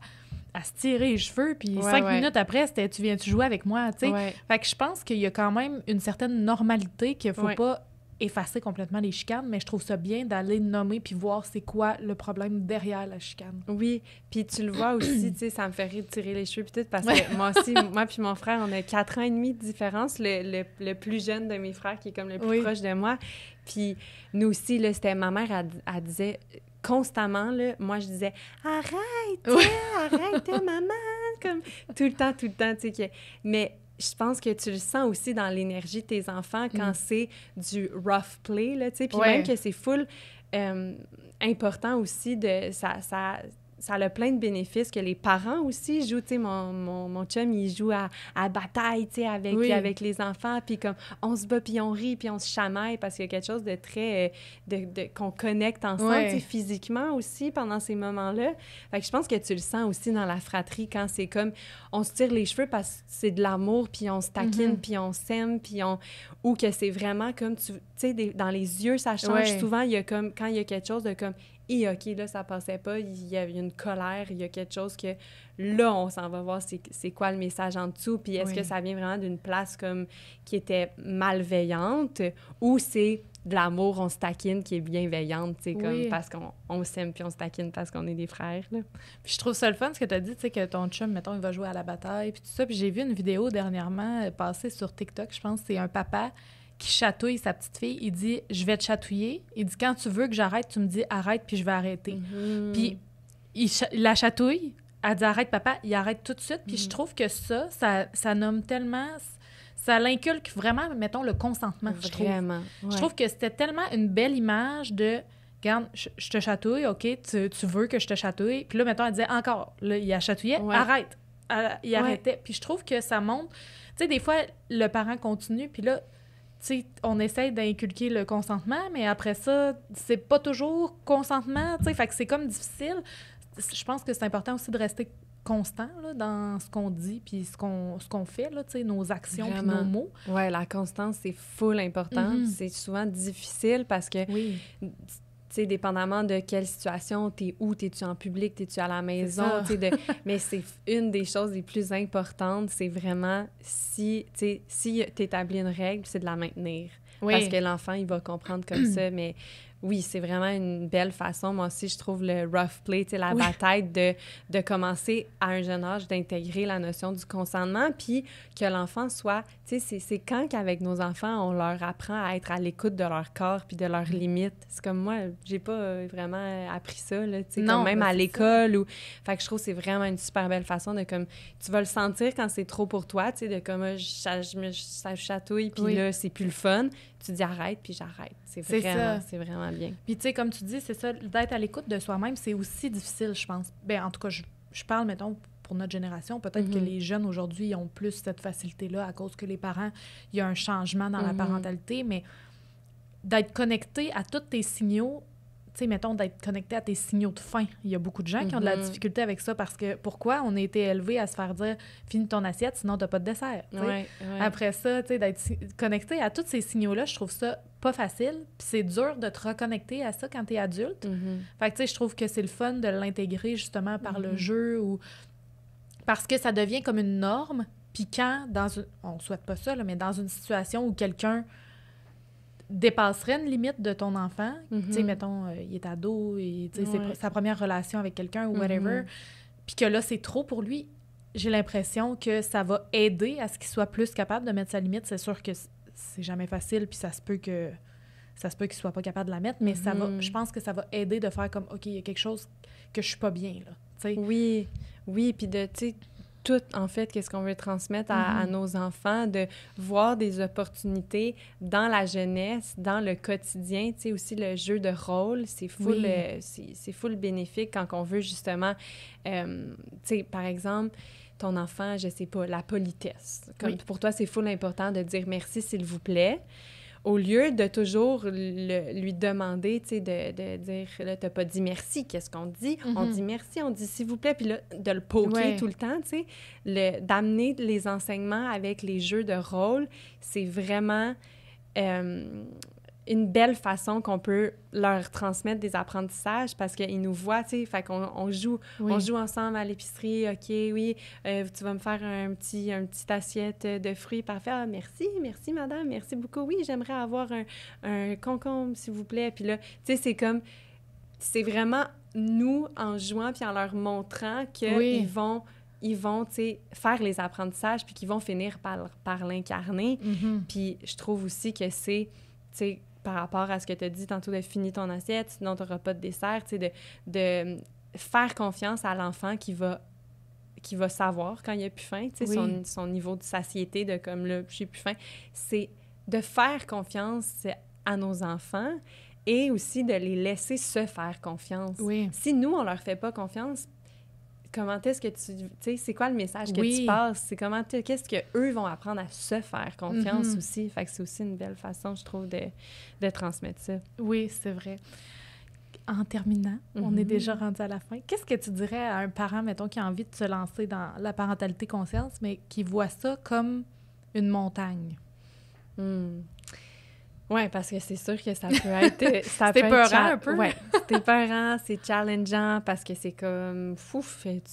à se tirer les cheveux, puis 5 minutes après, c'était « tu viens-tu jouer avec moi? » Tu sais. Fait que je pense qu'il y a quand même une certaine normalité qu'il faut pas effacer complètement les chicanes, mais je trouve ça bien d'aller nommer puis voir c'est quoi le problème derrière la chicane. Oui, puis tu le vois aussi, tu sais, ça me fait rire de tirer les cheveux puis tout, parce que moi aussi, moi puis mon frère, on a 4 ans et demi de différence, le plus jeune de mes frères qui est comme le plus proche de moi, puis nous aussi, là, c'était ma mère, elle disait constamment, là, moi je disais « Arrête, arrête, maman! » comme tout le temps, tu sais, mais je pense que tu le sens aussi dans l'énergie de tes enfants quand c'est du rough play, là, tu sais, puis même que c'est full important aussi de... Ça a plein de bénéfices que les parents aussi jouent, tu sais, mon chum, il joue à bataille, tu sais, avec les enfants, puis comme on se bat, puis on rit, puis on se chamaille, parce qu'il y a quelque chose de très... qu'on connecte ensemble, tu sais, physiquement aussi, pendant ces moments-là. Fait que je pense que tu le sens aussi dans la fratrie, quand c'est comme, on se tire les cheveux parce que c'est de l'amour, puis on se taquine, puis on s'aime, puis ou que c'est vraiment comme, tu sais, dans les yeux, ça change. Souvent, il y a comme, quand il y a quelque chose de comme... Et OK, là, ça passait pas, il y avait une colère, il y a quelque chose que... Là, on s'en va voir c'est quoi le message en dessous, puis est-ce que ça vient vraiment d'une place comme qui était malveillante ou c'est de l'amour, on se taquine, qui est bienveillante, tu sais, comme parce qu'on s'aime puis on se taquine parce qu'on est des frères, là. Puis je trouve ça le fun, ce que tu as dit, tu sais, que ton chum, mettons, il va jouer à la bataille, puis tout ça. Puis j'ai vu une vidéo dernièrement passer sur TikTok, je pense, c'est un papa qui chatouille sa petite fille. Il dit « Je vais te chatouiller. » Il dit « Quand tu veux que j'arrête, tu me dis « Arrête, puis je vais arrêter. » Puis il la chatouille. Elle dit « Arrête, papa. » Il arrête tout de suite. Puis je trouve que ça nomme tellement... Ça l'inculque vraiment, mettons, le consentement, je trouve. Vraiment. Je trouve que c'était tellement une belle image de... Regarde, je te chatouille, OK, tu veux que je te chatouille. Puis là, mettons, elle disait encore. Là, il a chatouillé. Arrête. Il arrêtait. Puis je trouve que ça montre... Tu sais, des fois, le parent continue, puis là... Tu sais, on essaie d'inculquer le consentement, mais après ça, c'est pas toujours consentement, tu sais, fait que c'est comme difficile. Je pense que c'est important aussi de rester constant là, dans ce qu'on dit puis ce qu'on fait, là, tu sais, nos actions puis nos mots. Oui, la constance, c'est full important. C'est souvent difficile parce que... Tu sais, dépendamment de quelle situation, t'es où, t'es-tu en public, t'es-tu à la maison, tu sais, mais c'est une des choses les plus importantes, c'est vraiment si t'établis une règle, c'est de la maintenir. Oui. Parce que l'enfant, il va comprendre comme ça, mais oui, c'est vraiment une belle façon. Moi aussi, je trouve le rough play, tu sais, la bataille de commencer à un jeune âge d'intégrer la notion du consentement, puis que l'enfant soit... Tu sais, c'est quand qu'avec nos enfants, on leur apprend à être à l'écoute de leur corps puis de leurs limites. C'est comme moi, j'ai pas vraiment appris ça, là, tu sais, comme même à l'école. Ou... Fait que je trouve que c'est vraiment une super belle façon de, comme, tu vas le sentir quand c'est trop pour toi, tu sais, de comme, ça chatouille, puis là, c'est plus le fun. Tu dis arrête, puis j'arrête. C'est vraiment bien. Puis tu sais, comme tu dis, c'est ça, d'être à l'écoute de soi-même, c'est aussi difficile, je pense. Bien, en tout cas, je parle, mettons, pour notre génération. Peut-être que les jeunes, aujourd'hui, ils ont plus cette facilité-là à cause que les parents, il y a un changement dans la parentalité, mais d'être connecté à tous tes signaux, tu sais, mettons, d'être connecté à tes signaux de faim. Il y a beaucoup de gens qui ont de la difficulté avec ça parce que pourquoi on a été élevés à se faire dire « Finis ton assiette, sinon t'as pas de dessert. » Après ça, tu sais, d'être connecté à tous ces signaux-là, je trouve ça pas facile. Puis c'est dur de te reconnecter à ça quand t'es adulte. Fait que, tu sais, je trouve que c'est le fun de l'intégrer justement par le jeu ou... Parce que ça devient comme une norme. Puis quand, on souhaite pas ça, là, mais dans une situation où quelqu'un dépasserait une limite de ton enfant, tu sais, mettons, il est ado, et c'est sa première relation avec quelqu'un ou whatever, puis que là, c'est trop pour lui, j'ai l'impression que ça va aider à ce qu'il soit plus capable de mettre sa limite. C'est sûr que c'est jamais facile, puis ça se peut qu'il soit pas capable de la mettre, mais ça va, je pense que ça va aider de faire comme, OK, il y a quelque chose que je suis pas bien, là, tu sais. Oui, puis de, tu sais, tout, en fait, qu'est-ce qu'on veut transmettre à nos enfants, de voir des opportunités dans la jeunesse, dans le quotidien, tu sais, aussi le jeu de rôle, c'est full, c'est full bénéfique quand on veut justement, tu sais, par exemple, ton enfant, je sais pas, la politesse. Comme pour toi, c'est full important de dire merci, s'il vous plaît. Au lieu de toujours lui demander, tu sais, de dire, là, t'as pas dit merci, qu'est-ce qu'on dit? On dit merci, on dit s'il vous plaît, puis là, de le poker tout le temps, tu sais, d'amener les enseignements avec les jeux de rôle, c'est vraiment une belle façon qu'on peut leur transmettre des apprentissages parce qu'ils nous voient, tu sais, fait qu'on joue ensemble à l'épicerie, OK, oui, tu vas me faire un petit assiette de fruits, parfait, ah, merci madame, merci beaucoup, oui, j'aimerais avoir un concombre, s'il vous plaît, puis là, tu sais, c'est vraiment nous, en jouant puis en leur montrant qu'ils vont, tu sais, faire les apprentissages puis qu'ils vont finir par l'incarner, puis je trouve aussi que c'est, tu sais, par rapport à ce que tu as dit tantôt de finir ton assiette, sinon tu n'auras pas de dessert, tu sais, de faire confiance à l'enfant qui va savoir quand il n'a plus faim, tu sais, son niveau de satiété, de comme là, j'ai plus faim, c'est de faire confiance à nos enfants et aussi de les laisser se faire confiance. Si nous, on leur fait pas confiance, comment est-ce que tu sais, c'est quoi le message que tu passes? C'est qu'est-ce qu'eux vont apprendre à se faire confiance aussi? Fait que c'est aussi une belle façon, je trouve, de transmettre ça. Oui, c'est vrai. En terminant, on est déjà rendu à la fin. Qu'est-ce que tu dirais à un parent, mettons, qui a envie de se lancer dans la parentalité consciente, mais qui voit ça comme une montagne? Oui, parce que c'est sûr que ça peut être... c'est épeurant un peu. Oui, c'est épeurant, c'est challengeant parce que c'est comme,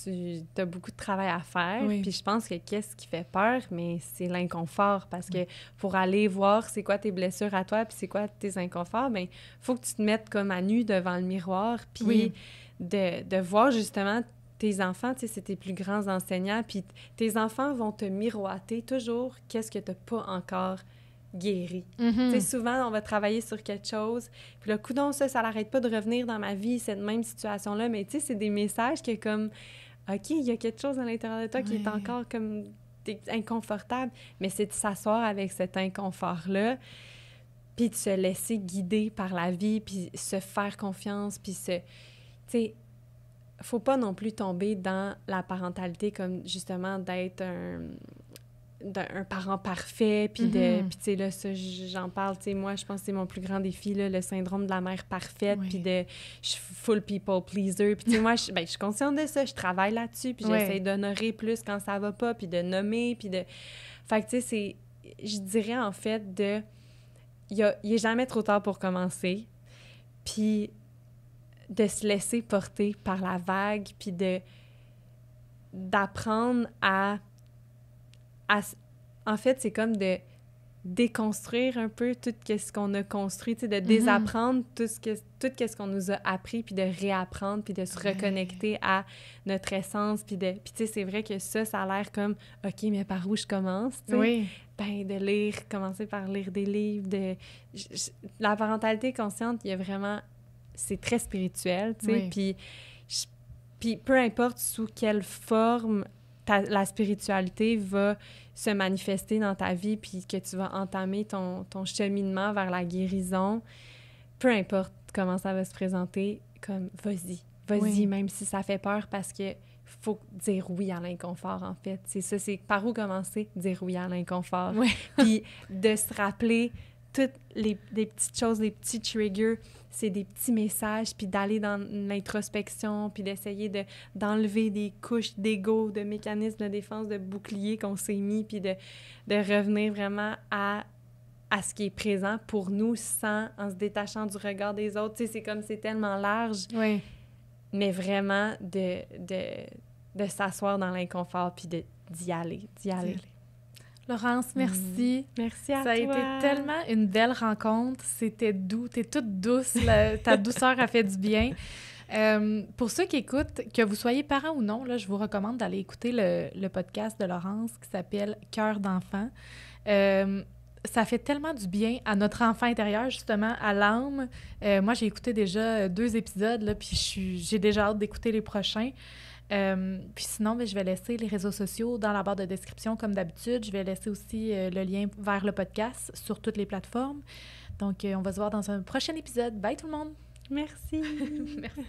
tu as beaucoup de travail à faire. Puis je pense que qu'est-ce qui fait peur, mais c'est l'inconfort parce que pour aller voir c'est quoi tes blessures à toi puis c'est quoi tes inconforts, bien, il faut que tu te mettes comme à nu devant le miroir puis de voir justement tes enfants, tu sais, c'est tes plus grands enseignants, puis tes enfants vont te miroiter toujours qu'est-ce que tu n'as pas encore guéri. Tu sais, souvent, on va travailler sur quelque chose, puis là, coudonc, ça n'arrête pas de revenir dans ma vie, cette même situation-là, mais tu sais, c'est des messages que comme, OK, il y a quelque chose à l'intérieur de toi qui est encore comme inconfortable, mais c'est de s'asseoir avec cet inconfort-là, puis de se laisser guider par la vie, puis se faire confiance, puis tu sais, faut pas non plus tomber dans la parentalité comme, justement, d'être un parent parfait, puis puis tu sais, là, ça, j'en parle, tu sais, moi, je pense que c'est mon plus grand défi, là, le syndrome de la mère parfaite, puis je suis full people pleaser, puis tu sais, moi, je suis consciente de ça, je travaille là-dessus, puis j'essaie d'honorer plus quand ça va pas, puis de nommer, puis de... Fait que, tu sais, je dirais, en fait, il est jamais trop tard pour commencer, puis de se laisser porter par la vague, puis d'apprendre à... En fait, c'est comme de déconstruire un peu tout ce qu'on a construit, tu sais, de désapprendre tout ce qu'on nous a appris, puis de réapprendre, puis de se reconnecter à notre essence, puis tu sais, c'est vrai que ça a l'air comme, OK, mais par où je commence, tu sais? Oui. Ben, de lire, commencer par lire des livres, la parentalité consciente, il y a vraiment... C'est très spirituel, tu sais, puis peu importe sous quelle forme la spiritualité va se manifester dans ta vie, puis que tu vas entamer ton cheminement vers la guérison, peu importe comment ça va se présenter, comme vas-y, même si ça fait peur, parce que faut dire oui à l'inconfort, en fait. C'est ça, c'est par où commencer? Dire oui à l'inconfort. Oui. Puis de se rappeler toutes les petites choses, les petits triggers, c'est des petits messages, puis d'aller dans l'introspection, puis d'essayer d'enlever des couches d'ego, de mécanismes de défense, de boucliers qu'on s'est mis, puis de revenir vraiment à ce qui est présent pour nous, en se détachant du regard des autres. Tu sais, c'est comme, c'est tellement large, mais vraiment de s'asseoir dans l'inconfort, puis d'y aller. Laurence, merci. Merci à toi. Ça a été tellement une belle rencontre. C'était doux. T'es toute douce. Ta douceur a fait du bien. Pour ceux qui écoutent, que vous soyez parents ou non, là, je vous recommande d'aller écouter le podcast de Laurence qui s'appelle « Cœur d'enfant ». Ça fait tellement du bien à notre enfant intérieur, justement, à l'âme. Moi, j'ai écouté déjà 2 épisodes, là, puis j'ai déjà hâte d'écouter les prochains. Puis sinon, je vais laisser les réseaux sociaux dans la barre de description comme d'habitude. Je vais laisser aussi le lien vers le podcast sur toutes les plateformes. Donc, on va se voir dans un prochain épisode. Bye tout le monde! Merci! Merci.